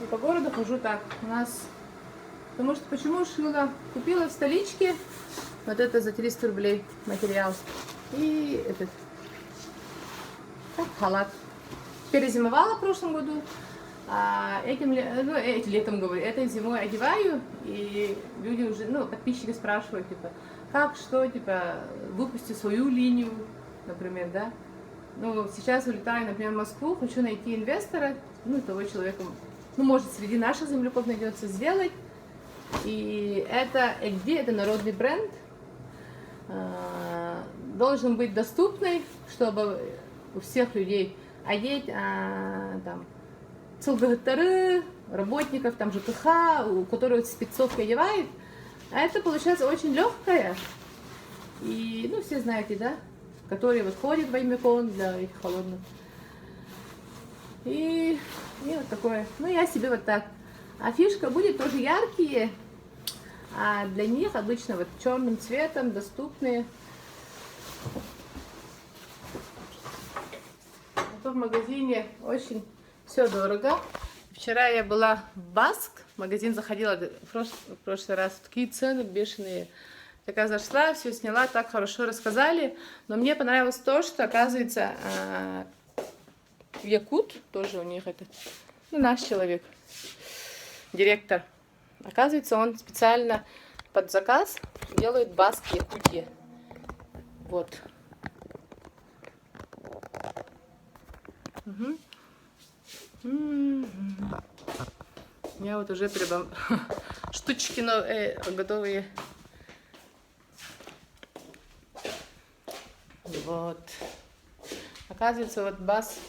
И по городу хожу так. У нас... Потому что почему шила? Купила в столичке вот это за 300 рублей материал. И этот... Как халат. Перезимовала в прошлом году. А этим летом, говорю, этой зимой одеваю, и люди уже, ну, подписчики спрашивают, типа, как, что, типа, выпусти свою линию, например, да. Ну, сейчас улетаю, например, в Москву, хочу найти инвестора, ну, того человека, ну, может, среди наших земляков найдется сделать. И это, где это народный бренд, должен быть доступный, чтобы у всех людей одеть, там, ЦЛГТР, работников, там ЖКХ, у которых спецовка одевает, а это получается очень легкая. И, ну, все знаете, да, которые вот ходят во имя кон для этих холодных. И вот такое. Ну, я себе вот так. А фишка будет тоже яркие, а для них обычно вот черным цветом доступные. А в магазине очень все дорого. Вчера я была в Баск, в магазин заходила в прошлый раз, такие цены бешеные. Такая зашла, все сняла, так хорошо рассказали. Но мне понравилось то, что, оказывается, якут, тоже у них это, ну, наш человек, директор. Оказывается, он специально под заказ делает Баск Якутии. Вот. Угу. Я вот уже прям штучки готовые. Вот. Оказывается, вот Баск.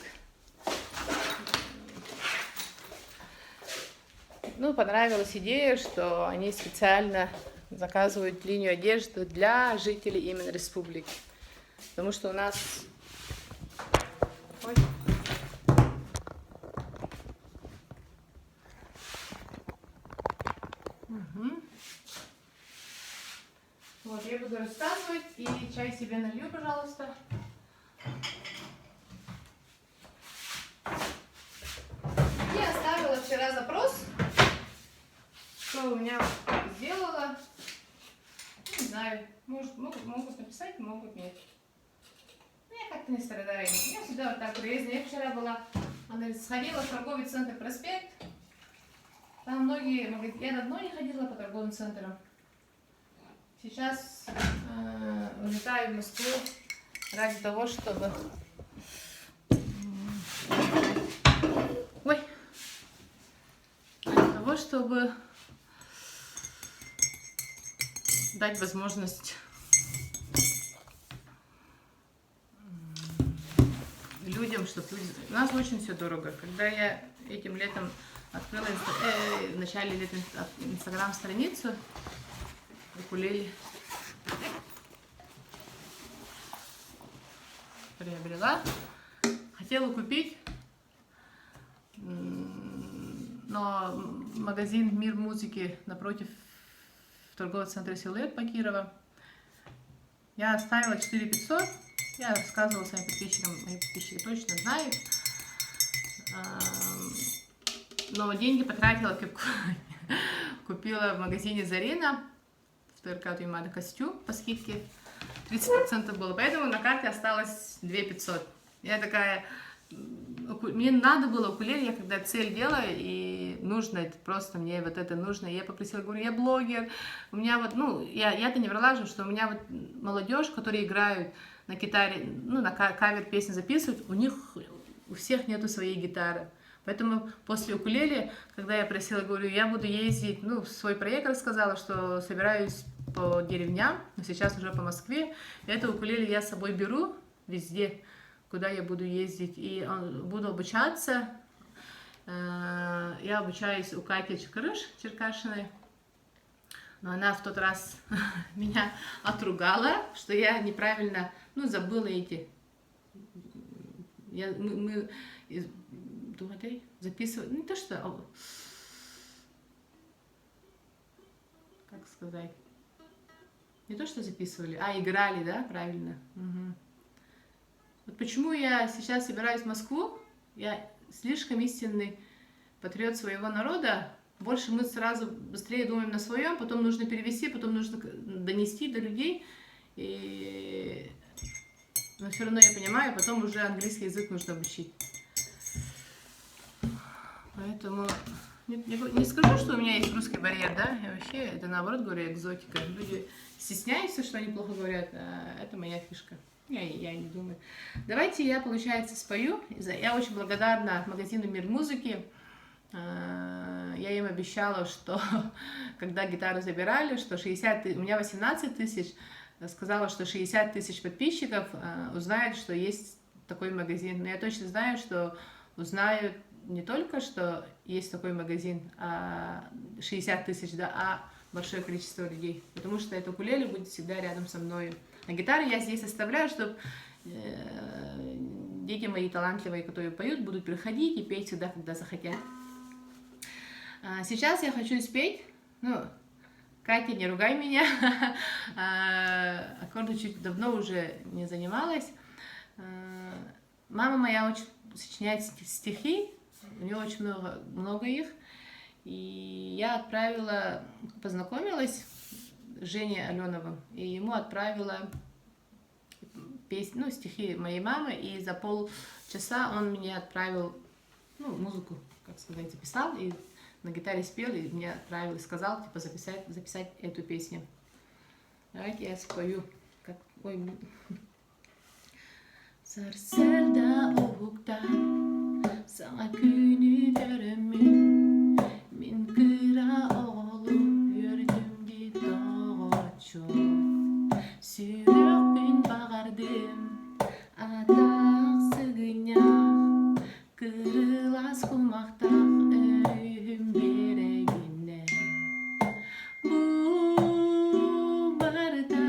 Ну, понравилась идея, что они специально заказывают линию одежды для жителей именно республики. Потому что у нас... Ой. Угу. Вот, я буду рассказывать, и чай себе налью, пожалуйста. Я оставила вчера запрос, что у меня сделала. Не знаю, могут написать, могут нет. Я как-то не страдаю. Я всегда вот так проездила. Я вчера была, сходила в торговый центр «Проспект». Там многие, я давно не ходила по торговым центрам. Сейчас улетаю в Москву ради того, чтобы... Ой! Ради того, чтобы дать возможность людям, чтобы люди... У нас очень все дорого. Когда я этим летом открыла в начале лета инстаграм-страницу, укулеле приобрела, хотела купить, но магазин «Мир музыки» напротив торгового центра «Силуэт» по Кирова я оставила 4500. Я рассказывала своим подписчикам, мои подписчики точно знают. Но деньги потратила, купила в магазине «Зарина» в ТРК Туймада костюм по скидке. 30% было, поэтому на карте осталось 2500. Я такая, мне надо было укулеле, я когда цель делаю, и нужно, это просто мне вот это нужно. Я попросила, говорю, я блогер, у меня вот, ну, я-то не врала же, что у меня вот молодежь, которые играют на гитаре, ну, на кавер песни записывают, у них у всех нету своей гитары. Поэтому после укулеле, когда я просила, говорю, я буду ездить, ну, свой проект рассказала, что собираюсь по деревням, но сейчас уже по Москве. Это укулеле я с собой беру везде. куда я буду ездить, и буду обучаться. Я обучаюсь у Кати Черкашиной, но она в тот раз меня отругала, что я неправильно, ну, забыла эти. Мы записывали, не то что, как сказать, не то что записывали, а играли, да, правильно. Угу. Вот почему я сейчас собираюсь в Москву, я слишком истинный патриот своего народа, больше мы сразу быстрее думаем на своем, потом нужно перевести, потом нужно донести до людей, но все равно я понимаю, потом уже английский язык нужно обучить. Поэтому не скажу, что у меня есть русский барьер, да, я вообще, это наоборот говорю, экзотика. Люди стесняются, что они плохо говорят, а это моя фишка. Я не думаю. Давайте я, получается, спою. Я очень благодарна магазину «Мир музыки». Я им обещала, что когда гитару забирали, что 60 тысяч, у меня 18 тысяч, сказала, что 60 тысяч подписчиков узнают, что есть такой магазин. Но я точно знаю, что узнают не только, что есть такой магазин, 60 тысяч, да, а большое количество людей. Потому что это укулеле будет всегда рядом со мной. А гитару я здесь оставляю, чтобы дети мои талантливые, которые поют, будут приходить и петь сюда, когда захотят. Сейчас я хочу спеть, ну, Катя, не ругай меня, аккорды чуть давно уже не занималась. Мама моя очень сочиняет стихи, у нее очень много их, и я отправила, познакомилась с Женей Аленовым, и ему отправила песни, ну, стихи моей мамы, и за полчаса он мне отправил, ну, музыку, как сказать, записал, и на гитаре спел, и мне отправил, и сказал, типа, записать эту песню. Давайте я спою. Ой. Sarselda ufukta sana günü göremim. Min kıra olup yürüdüm bir dağa çok. Sürüp bin bağırdım atak sığınak. Kırılas kumakta ölüm bir evine. Bu barda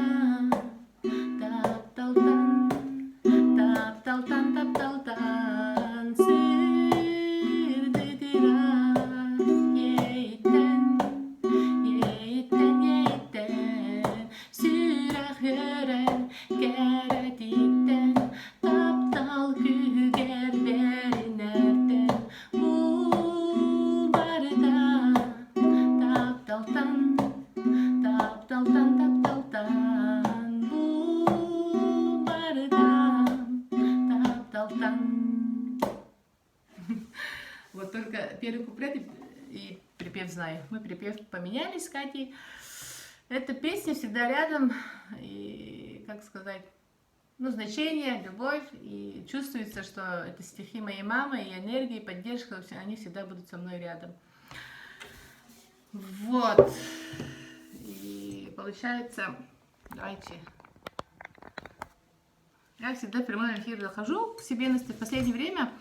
taptaltan sırdı kırar yeğitten sürah gören geredikten taptal küger derin erden bu barda taptaltan bu barda тапталтан. Вот только первый куплет и припев знаю. Мы припев поменялись с Катей. Эта песня всегда рядом, и, как сказать, ну, значение, любовь, и чувствуется, что это стихи моей мамы, и энергия, и поддержка, они всегда будут со мной рядом. Вот. И получается, давайте. Я всегда в прямой эфир захожу к себе в последнее время.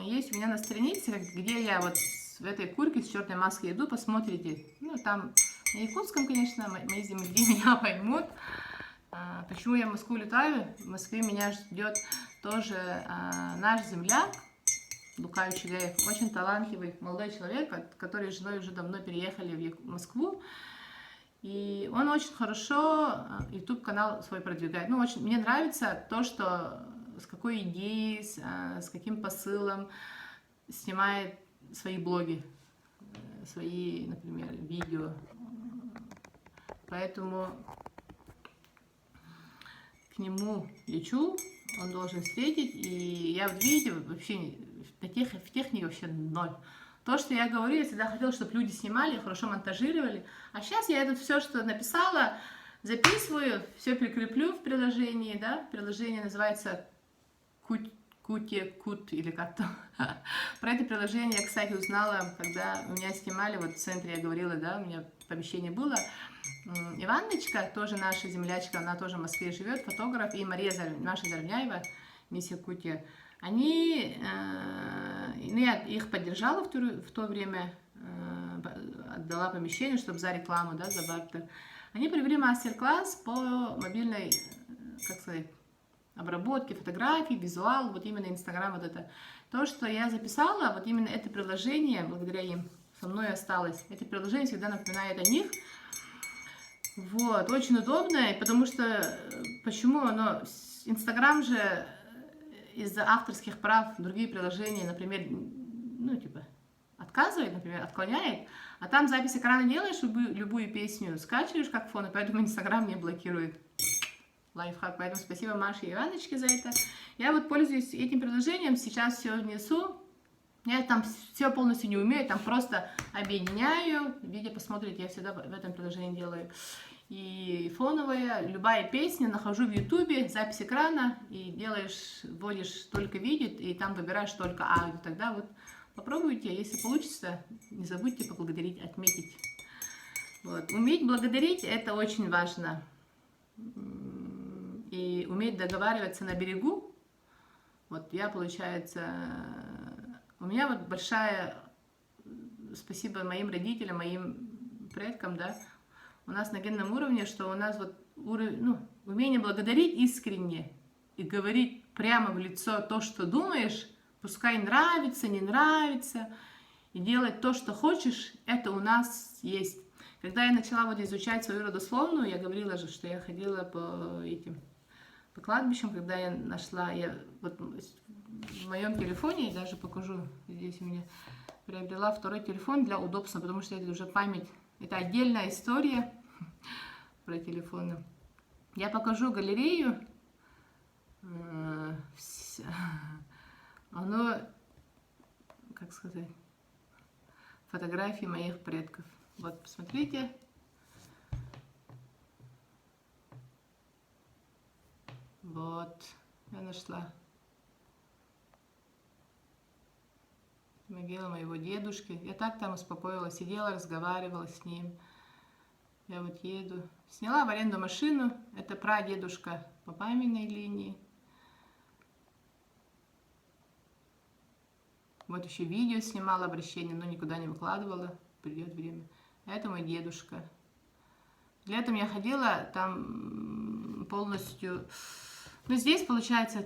Есть у меня на странице, где я вот в этой куртке с черной маской иду, посмотрите. Ну, там на якутском, конечно, мои земляки меня поймут. Почему я в Москву летаю? В Москве меня ждет тоже наш земляк, Лука Чугаев, очень талантливый молодой человек, который с женой уже давно переехали в Москву. И он очень хорошо YouTube-канал свой продвигает. Ну, очень, мне нравится то, что с какой идеей, с каким посылом снимает свои блоги, свои, например, видео. Поэтому к нему лечу, он должен встретить. И я в видео вообще, в технике вообще ноль. То, что я говорю, я всегда хотела, чтобы люди снимали, хорошо монтажировали. А сейчас я это все, что написала, записываю, все прикреплю в приложении, да. Приложение называется Кут или как-то. Про это приложение я, кстати, узнала, когда меня снимали, вот в центре я говорила, да, у меня помещение было. Иванночка, тоже наша землячка, она тоже в Москве живет, фотограф, и Мария наша Зарняева, Мисс Якутия, они, ну, я их поддержала в то время, отдала помещение, чтобы за рекламу, да, за бартер. Они провели мастер-класс по мобильной, как сказать, обработке фотографий, визуал, вот именно Инстаграм, вот это. То, что я записала, вот именно это приложение, благодаря им, со мной осталось. Это приложение всегда напоминает о них. Вот, очень удобное, потому что, почему оно, Инстаграм же из-за авторских прав другие приложения, например, ну, типа, отказывает, например, отклоняет, а там запись экрана делаешь, любую песню скачиваешь как фон, и поэтому Инстаграм не блокирует. Лайфхак, поэтому спасибо Маше и Иваночке за это. Я вот пользуюсь этим приложением, сейчас все внесу. Я там все полностью не умею, там просто объединяю. Видео посмотрите, я всегда в этом приложении делаю. И фоновая, любая песня, нахожу в Ютубе, запись экрана, и делаешь, вводишь только видео, и там выбираешь только аудио. Тогда вот попробуйте, если получится, не забудьте поблагодарить, отметить. Вот. Уметь благодарить, это очень важно. И уметь договариваться на берегу. Вот я, получается, у меня вот большая спасибо моим родителям, моим предкам, да, у нас на генном уровне, что у нас вот умение благодарить искренне и говорить прямо в лицо то, что думаешь, пускай нравится, не нравится, и делать то, что хочешь, это у нас есть. Когда я начала вот изучать свою родословную, я говорила же, что я ходила по кладбищам, когда я нашла, вот в моем телефоне, я даже покажу, здесь у меня приобрела второй телефон для удобства, потому что это уже память, это отдельная история про телефоны. Я покажу галерею, оно, как сказать, фотографии моих предков. Вот, посмотрите. Вот, я нашла могила моего дедушки. Я так там успокоилась, сидела, разговаривала с ним. Я вот еду. Сняла в аренду машину. Это прадедушка по маминой линии. Вот еще видео снимала, обращение, но никуда не выкладывала. Придет время. Это мой дедушка. Летом я ходила, там полностью... Ну, здесь, получается,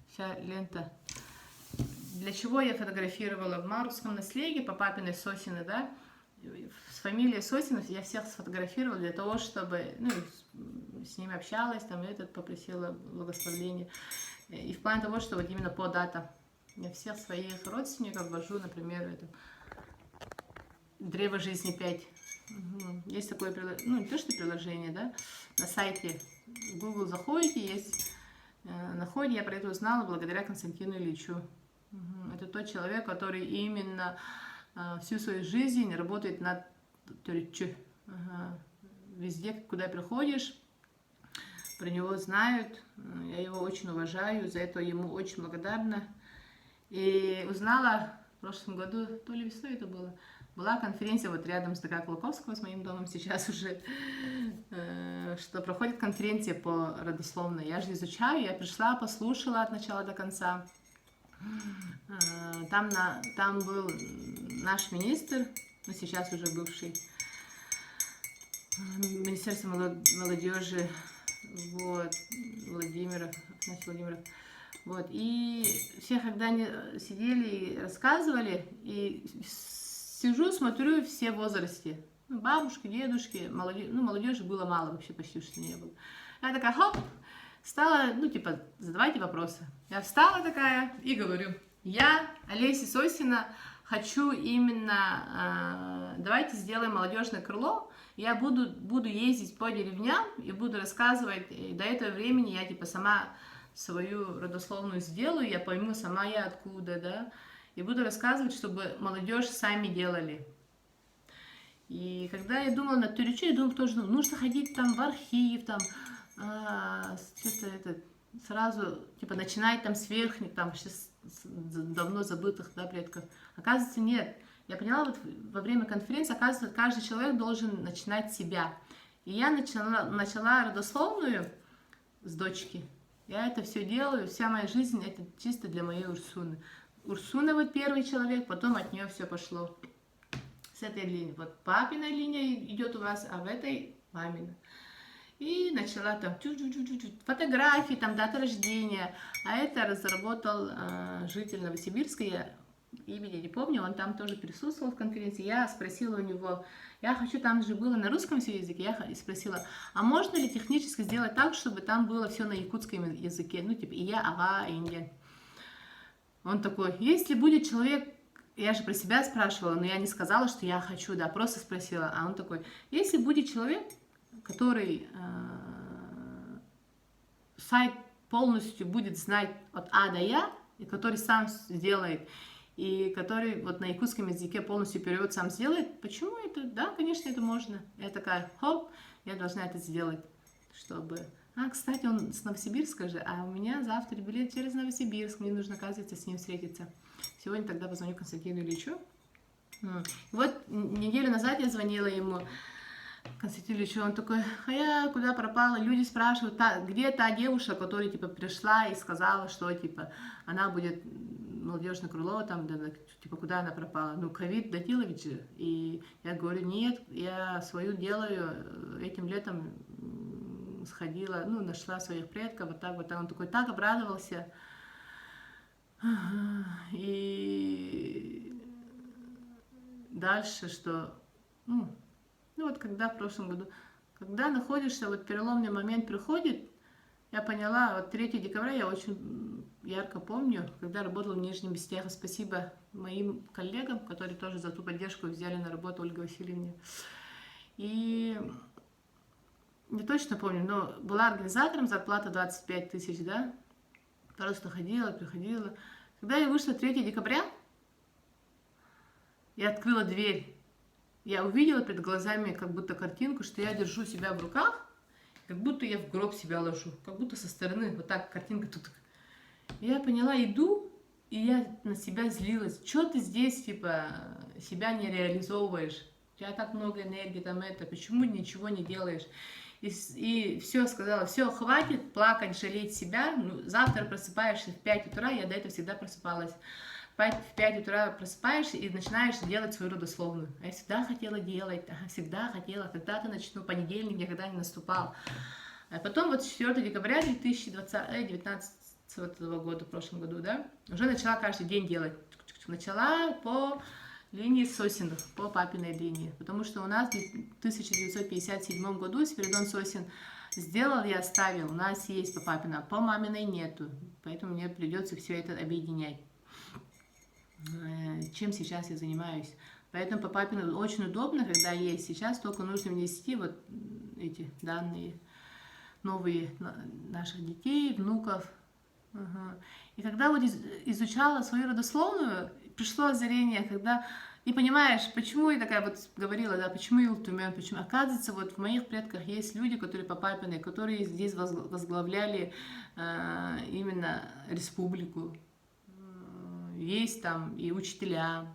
вся лента. Для чего я фотографировала в Марусском наследии по папиной Сосины, да? С фамилией Сосинов я всех сфотографировала для того, чтобы... Ну, с ними общалась, там, этот попросила благословения. И в плане того, что вот именно по датам. Я всех своих родственников ввожу, например, это Древо жизни 5. Есть такое приложение, ну не то что приложение, да, на сайте Google заходите, есть на ходе, я про это узнала благодаря Константину Ильичу. Это тот человек, который именно всю свою жизнь работает над Турчу. Везде, куда приходишь, про него знают, я его очень уважаю, за это ему очень благодарна. И узнала в прошлом году, то ли весной это было, была конференция вот рядом с ДК Кулаковского, с моим домом сейчас уже, что проходит конференция по родословной. Я же изучаю, я пришла, послушала от начала до конца. Там был наш министр, ну сейчас уже бывший, Министерство молодежи, вот, Владимиров. Вот, и все, когда они сидели и рассказывали, и сижу, смотрю, все в возрасте. Ну, бабушки, дедушки, молодежи было мало, вообще почти что не было. Я такая, хоп, стала, ну, типа, задавайте вопросы. Я встала такая и говорю, я, Олеся Сосина, хочу именно, давайте сделаем молодежное крыло, я буду ездить по деревням и буду рассказывать, и до этого времени я, типа, сама свою родословную сделаю, я пойму сама я откуда, да, и буду рассказывать, чтобы молодежь сами делали. И когда я думала над Туричу, я думала тоже, нужно ходить там в архив, там, сразу, типа, начинать там с верхних, там, сейчас давно забытых, да, предков. Оказывается, нет. Я поняла, вот во время конференции, оказывается, каждый человек должен начинать с себя. И я начала родословную с дочки. Я это все делаю, вся моя жизнь это чисто для моей Урсуны. Урсуна вот первый человек, потом от нее все пошло. С этой линии. Вот папина линия идет у вас, а в этой мамина. И начала там фотографии, там дата рождения. А это разработал житель Новосибирска, я имени не помню, он там тоже присутствовал в конференции. Я спросила у него, я хочу, там же было на русском все языке, я спросила, а можно ли технически сделать так, чтобы там было все на якутском языке, ну типа ия, ага, инья. Он такой, если будет человек, я же про себя спрашивала, но я не сказала, что я хочу, да, просто спросила, а он такой, если будет человек, который сайт полностью будет знать от А до Я, и который сам сделает, и который вот на якутском языке полностью перевод сам сделает, почему это? Да, конечно, это можно. Я такая, хоп, я должна это сделать, чтобы... А, кстати, он с Новосибирска же, а у меня завтра билет через Новосибирск, мне нужно, оказывается, с ним встретиться. Сегодня тогда позвоню Константину Ильичу. Вот неделю назад я звонила ему, Константин Ильич, он такой, а я куда пропала? Люди спрашивают, где та девушка, которая, типа, пришла и сказала, что, типа, она будет молодежная Крылова, там, да, типа, куда она пропала? Ну, ковид Датилович же. И я говорю, нет, я свою делаю, этим летом сходила, ну, нашла своих предков, вот так, вот так. Он такой, так обрадовался. И дальше, что, ну вот когда в прошлом году, когда находишься, вот переломный момент приходит, я поняла, вот 3 декабря я очень ярко помню, когда работала в Нижнем Бестяхе. Спасибо моим коллегам, которые тоже за ту поддержку взяли на работу Ольге Васильевне. И не точно помню, но была организатором, зарплата 25 тысяч, да, просто ходила, приходила. Когда я вышла 3 декабря, я открыла дверь. Я увидела перед глазами как будто картинку, что я держу себя в руках, как будто я в гроб себя ложу, как будто со стороны, вот так картинка тут. Я поняла, иду, и я на себя злилась. Что ты здесь, типа, себя не реализовываешь? У тебя так много энергии, там это, почему ничего не делаешь? И все сказала, все, хватит плакать, жалеть себя. Ну, завтра просыпаешься в 5 утра, я до этого всегда просыпалась. В 5 утра просыпаешься и начинаешь делать свою родословную. А я всегда хотела делать, всегда хотела, когда-то начну, понедельник никогда не наступал. А потом вот 4 декабря 2019 года, в прошлом году, да, уже начала каждый день делать. Начала по линии Сосин, по папиной линии, потому что у нас в 1957 году Спиридон Сосин сделал и оставил, у нас есть по папиной, а по маминой нету, поэтому мне придется все это объединять. Чем сейчас я занимаюсь. Поэтому по папиной очень удобно, когда есть. Сейчас только нужно внести вот эти данные новые наших детей, внуков. И когда вот изучала свою родословную, пришло озарение, когда и понимаешь, почему я такая вот говорила, да, почему Илтумен, почему. Оказывается, вот в моих предках есть люди, которые по папиной, которые здесь возглавляли именно республику. Есть там и учителя.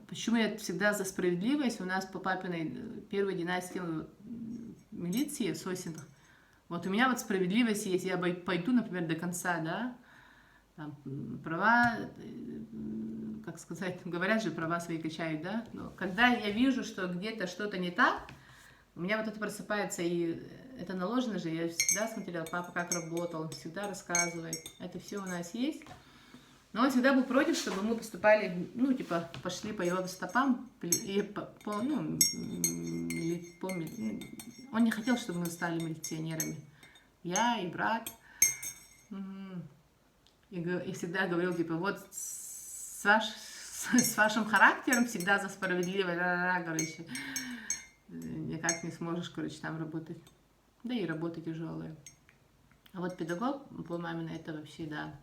Почему я всегда за справедливость? У нас по папиной первой династии милиции в Сосинах. Вот у меня вот справедливость есть. Я пойду, например, до конца, да. Там, права, как сказать, говорят же, права свои качают, да. Но когда я вижу, что где-то что-то не так, у меня вот это просыпается, и это наложено же. Я всегда смотрела, папа как работал, он всегда рассказывает. Это все у нас есть. Но он всегда был против, чтобы мы поступали, ну, типа, пошли по его стопам, и он не хотел, чтобы мы стали милиционерами. Я и брат. И всегда говорил, типа, вот с вашим характером всегда за справедливое, короче, никак не сможешь, короче, там работать. Да и работа тяжелая. А вот педагог, по маме, это вообще, да.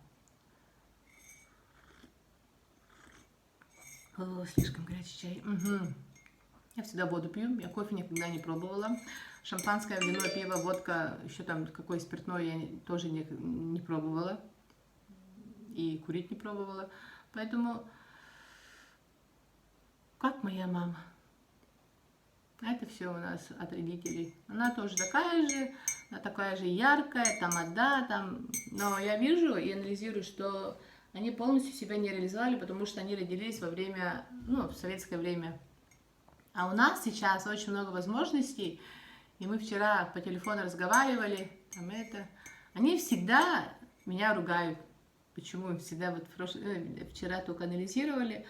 О, слишком горячий чай. Я всегда воду пью, я кофе никогда не пробовала. Шампанское, вино, пиво, водка, еще там какое спиртное я тоже не пробовала. И курить не пробовала. Поэтому, как моя мама. Это все у нас от родителей. Она тоже такая же, она такая же яркая, тамада, там, но я вижу и анализирую, что они полностью себя не реализовали, потому что они родились во время, ну, в советское время. А у нас сейчас очень много возможностей, и мы вчера по телефону разговаривали, там это. Они всегда меня ругают. Почему всегда вот вчера только анализировали.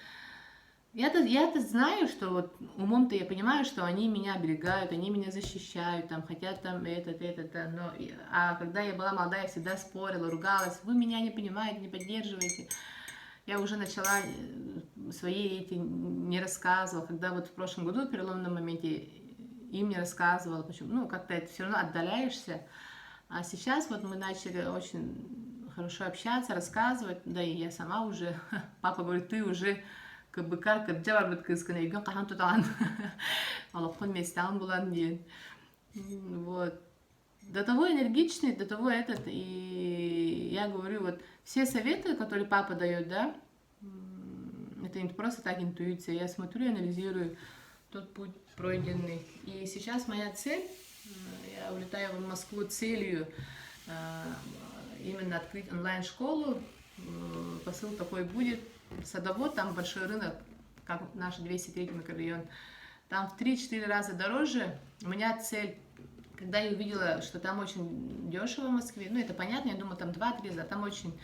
Я-то знаю, что вот умом-то я понимаю, что они меня оберегают, они меня защищают, там, хотят там это, но... А когда я была молодая, я всегда спорила, ругалась, вы меня не понимаете, не поддерживаете. Я уже начала свои эти не рассказывала, когда вот в прошлом году, в переломном моменте, им не рассказывала, почему, ну, как-то это все равно отдаляешься. А сейчас вот мы начали очень хорошо общаться, рассказывать, да и я сама уже, папа говорит, ты уже как джавар биткызган үйгөн кахан тутаган алапкан местан булан дейин. Вот. До того энергичный, до того этот, и я говорю, вот все советы, которые папа дает, да, это не просто так интуиция, я смотрю, анализирую тот путь пройденный. И сейчас моя цель, я улетаю в Москву целью именно открыть онлайн-школу, посыл такой будет. Садовод, там большой рынок, как наш 203 микрорайон, там в 3-4 раза дороже. У меня цель, когда я увидела, что там очень дешево в Москве, ну это понятно, я думаю, там 2-3 раза, там очень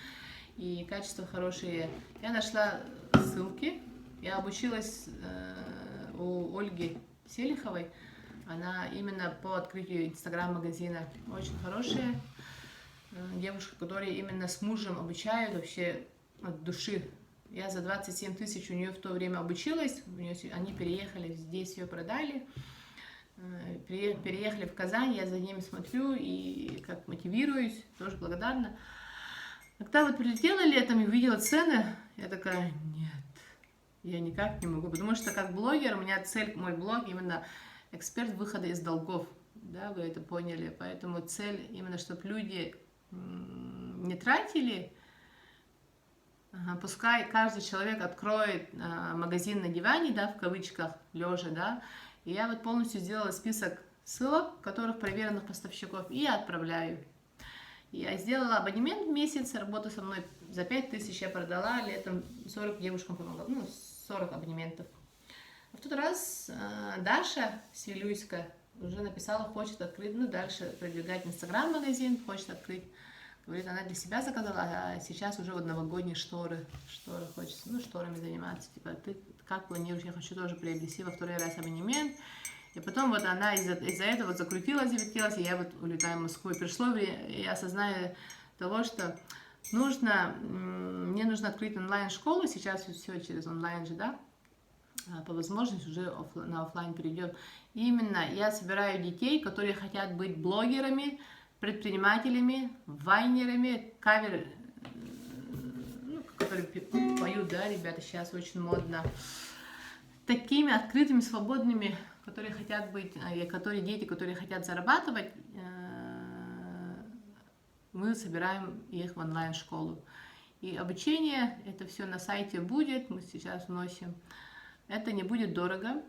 и качество хорошее. Я нашла ссылки, я обучилась у Ольги Селиховой, она именно по открытию инстаграм-магазина, очень хорошая девушка, которая именно с мужем обучают вообще от души. Я за 27 тысяч у нее в то время обучилась, они переехали, здесь ее продали, переехали в Казань, я за ними смотрю и как мотивируюсь, тоже благодарна. Когда вот прилетела летом и увидела цены, я такая, нет, я никак не могу, потому что как блогер, у меня цель, мой блог именно эксперт выхода из долгов, да, вы это поняли, поэтому цель именно, чтобы люди не тратили. Пускай каждый человек откроет магазин на диване, да, в кавычках, лежа, да, и я вот полностью сделала список ссылок, которых проверенных поставщиков, и отправляю. Я сделала абонемент в месяц, работа со мной за 5000 я продала, летом 40 девушкам помогла, ну, 40 абонементов. А в тот раз Даша Свилюйска уже написала, хочет открыть, ну, дальше продвигать инстаграм-магазин, хочет открыть. Говорит, она для себя заказала, а сейчас уже вот новогодние шторы хочется, ну, шторами заниматься. Типа, ты как планируешь? Я хочу тоже приобрести во второй раз абонемент. И потом вот она из-за этого вот закрутилась, завертелась, и я вот улетаю в Москву. И пришло время, и осознаю того, что мне нужно открыть онлайн-школу, сейчас все через онлайн же, да, по возможности уже на офлайн перейдем. И именно я собираю детей, которые хотят быть блогерами, предпринимателями, вайнерами, ну, которые поют, да, ребята, сейчас очень модно. Такими открытыми, свободными, которые хотят быть, которые дети, которые хотят зарабатывать, мы собираем их в онлайн-школу. И обучение, это все на сайте будет, мы сейчас вносим. Это не будет дорого.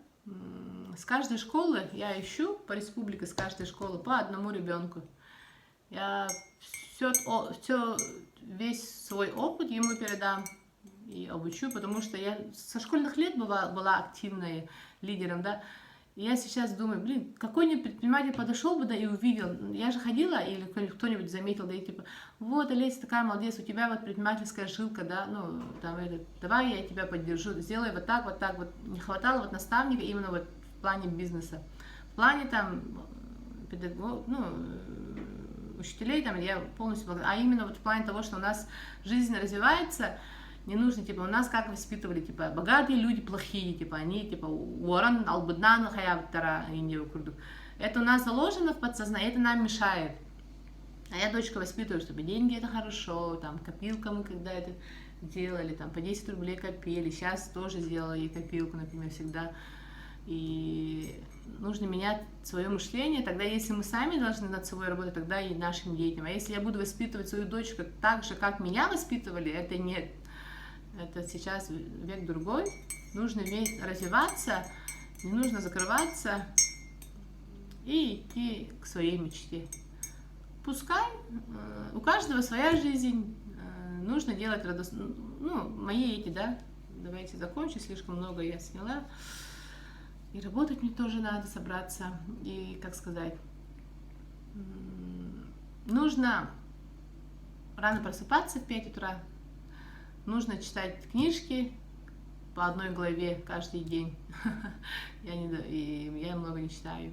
С каждой школы я ищу по республике, с каждой школы по одному ребенку. Я весь свой опыт ему передам и обучу, потому что я со школьных лет была активной лидером, да. И я сейчас думаю, блин, какой-нибудь предприниматель подошел бы, да, и увидел. Я же ходила, или кто-нибудь заметил, да, и типа, вот, Олеся, такая молодец, у тебя вот предпринимательская жилка, да, ну, там, давай я тебя поддержу, сделай вот так, вот так, вот. Не хватало вот наставника именно вот в плане бизнеса. В плане там, учителей, там, я полностью благодарна. А именно вот в плане того, что у нас жизнь развивается, не нужно, типа, у нас как воспитывали, типа, богатые люди плохие, типа, они, типа, уоран албыднану хаябтара, это у нас заложено в подсознании, это нам мешает. А я дочку воспитываю, чтобы деньги это хорошо, там, копилка мы когда это делали, там, по 10 рублей копили, сейчас тоже сделала ей копилку, например, всегда. И нужно менять свое мышление, тогда если мы сами должны над собой работать, тогда и нашим детям. А если я буду воспитывать свою дочку так же, как меня воспитывали, это нет. Это сейчас век другой. Нужно развиваться, не нужно закрываться и идти к своей мечте. пускай, у каждого своя жизнь, нужно делать ну, мои эти, да, давайте закончим, слишком много я сняла, и работать мне тоже надо собраться, и, как сказать, нужно рано просыпаться в 5 утра, нужно читать книжки по одной главе каждый день, я много не читаю,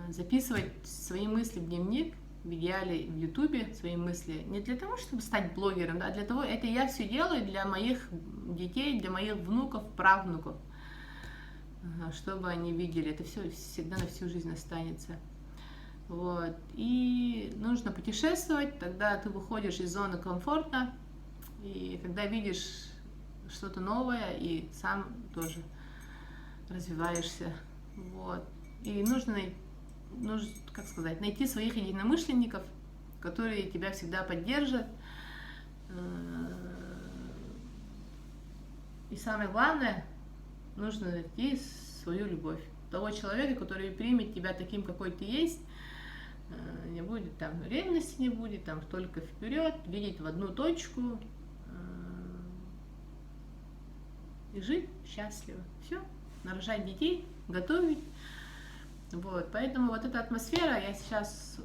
записывать свои мысли в дневник, в идеале в Ютубе свои мысли, не для того, чтобы стать блогером, а для того, это я все делаю для моих детей, для моих внуков, правнуков, чтобы они видели, это все всегда на всю жизнь останется. Вот. И нужно путешествовать, тогда ты выходишь из зоны комфорта, и когда видишь что-то новое, и сам тоже развиваешься. Вот. И нужно, как сказать, найти своих единомышленников, которые тебя всегда поддержат. И самое главное, нужно найти свою любовь. Того человека, который примет тебя таким, какой ты есть, не будет там ревности, не будет там только вперед, видеть в одну точку и жить счастливо. Все, нарожать детей, готовить. Вот, поэтому вот эта атмосфера, я сейчас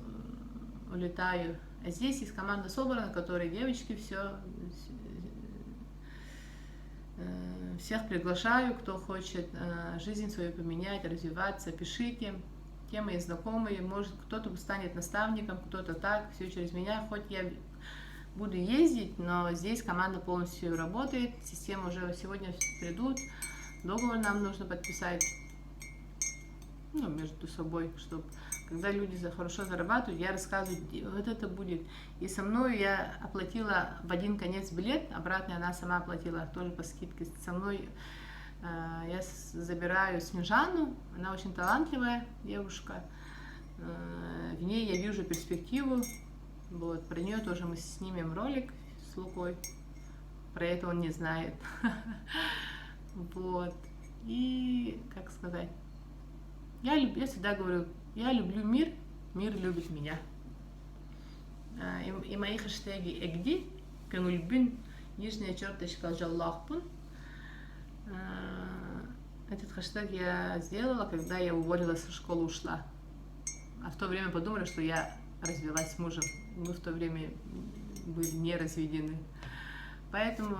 улетаю. А здесь есть команда собрана, которые девочки всех приглашаю, кто хочет жизнь свою поменять, развиваться, пишите. Те мои знакомые, может кто-то станет наставником, кто-то так, все через меня, хоть я буду ездить, но здесь команда полностью работает, система уже сегодня придут, договор нам нужно подписать, ну, между собой, чтобы когда люди хорошо зарабатывают, я рассказываю, вот это будет. И со мной я оплатила в один конец билет, обратно она сама оплатила, тоже по скидке. Со мной я забираю Снежану, она очень талантливая девушка, в ней я вижу перспективу, вот, про нее тоже мы снимем ролик с Лукой, про это он не знает, вот, и, как сказать, я всегда говорю, я люблю мир, мир любит меня, и мои хэштеги эгди, көңілбін, нижняя черточка жаллахпын. Этот хэштег я сделала, когда я уволилась со школы, ушла. А в то время подумали, что я развелась с мужем. Мы в то время были не разведены. Поэтому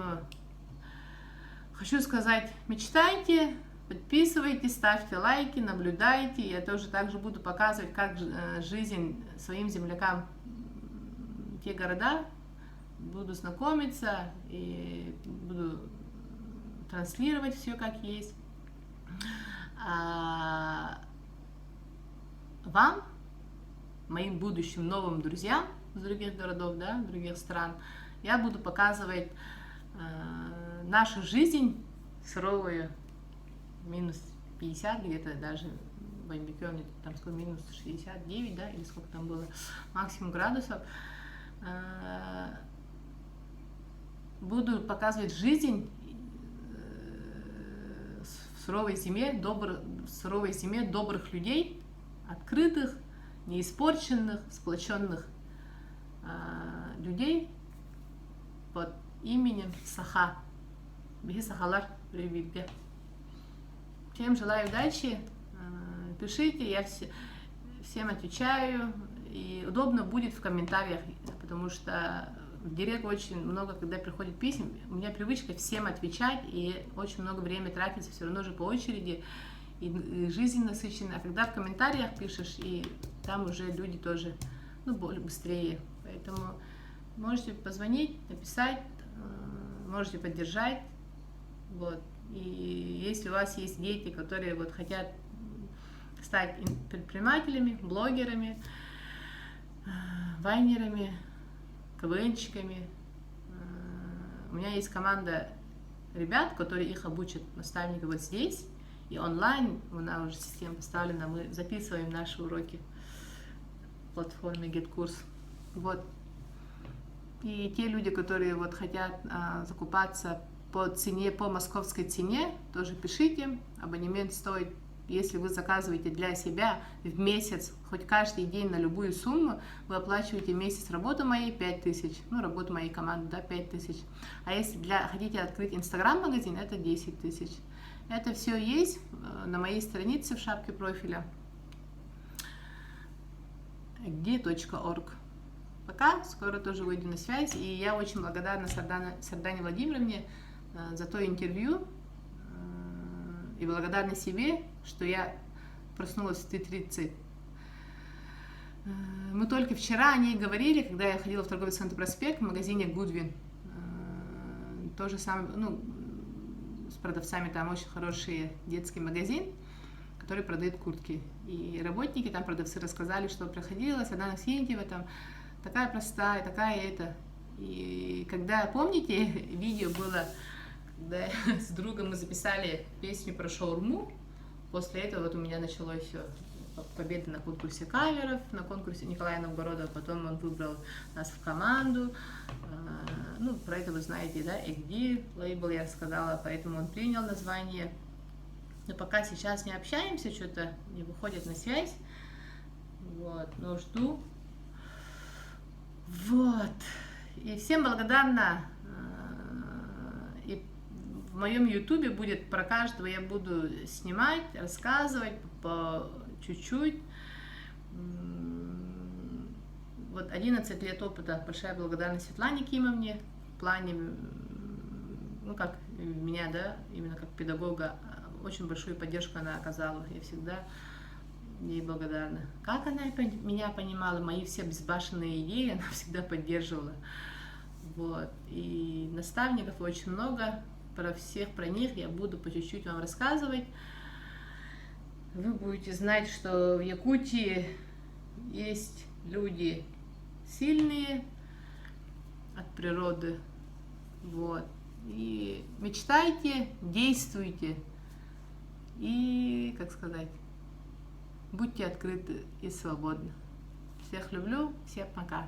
хочу сказать, мечтайте, подписывайтесь, ставьте лайки, наблюдайте. Я тоже также буду показывать, как жизнь своим землякам, те города, буду знакомиться и буду транслировать все как есть. А вам, моим будущим новым друзьям из других городов, да, других стран, я буду показывать нашу жизнь суровую, минус 50 где-то даже в Аймбекёне, там сколько, минус 69, да, или сколько там было, максимум градусов. Буду показывать жизнь в суровой зиме, добрых людей, открытых, неиспорченных, сплоченных людей под именем Саха. Беги Сахалар, привет. Всем желаю удачи, пишите, я всем отвечаю, и удобно будет в комментариях, потому что в директ очень много, когда приходит писем, у меня привычка всем отвечать, и очень много времени тратится все равно же по очереди, и жизнь насыщена. А когда в комментариях пишешь, и там уже люди тоже, ну, более быстрее. Поэтому можете позвонить, написать, можете поддержать. Вот. И если у вас есть дети, которые вот хотят стать предпринимателями, блогерами, вайнерами, КВНщиками, у меня есть команда ребят, которые их обучат, наставники вот здесь, и онлайн, у нас уже система поставлена, мы записываем наши уроки в платформе GetCourse. Вот. И те люди, которые вот хотят закупаться по цене, по московской цене, тоже пишите. Абонемент стоит Если вы заказываете для себя в месяц, хоть каждый день на любую сумму, вы оплачиваете месяц работы моей 5000, ну, работу моей команды, да, 5000. А если хотите открыть Инстаграм-магазин, это 10 000. Это все есть на моей странице в шапке профиля где.org. Пока, скоро тоже выйду на связь, и я очень благодарна Сардане Владимировне за то интервью, и благодарна себе, что я проснулась в 3:30. Мы только вчера о ней говорили, когда я ходила в торговый центр Проспект, в магазине Goodwin. То же самое, ну, с продавцами, там очень хороший детский магазин, который продает куртки. И работники, там продавцы рассказали, что проходила Сардана Аксентьева, там такая простая, такая это. И когда, помните, видео было, когда с другом мы записали песню про шаурму, после этого вот у меня началось все. Победа на конкурсе каверов, на конкурсе Николая Новгородова, потом он выбрал нас в команду. Ну, про это вы знаете, да, XD лейбл я рассказала, поэтому он принял название. Но пока сейчас не общаемся, что-то не выходит на связь. Вот, но жду. Вот. И всем благодарна. И в моем ютубе будет про каждого, я буду снимать, рассказывать по чуть-чуть. Вот 11 лет опыта, большая благодарность Светлане Кимовне в плане, ну как меня, да, именно как педагога, очень большую поддержку она оказала, я всегда ей благодарна. Как она меня понимала, мои все безбашенные идеи она всегда поддерживала. Вот. И наставников очень много, про всех, про них я буду по чуть-чуть вам рассказывать. Вы будете знать, что в Якутии есть люди сильные от природы. Вот. И мечтайте, действуйте. И, как сказать, будьте открыты и свободны. Всех люблю, всем пока.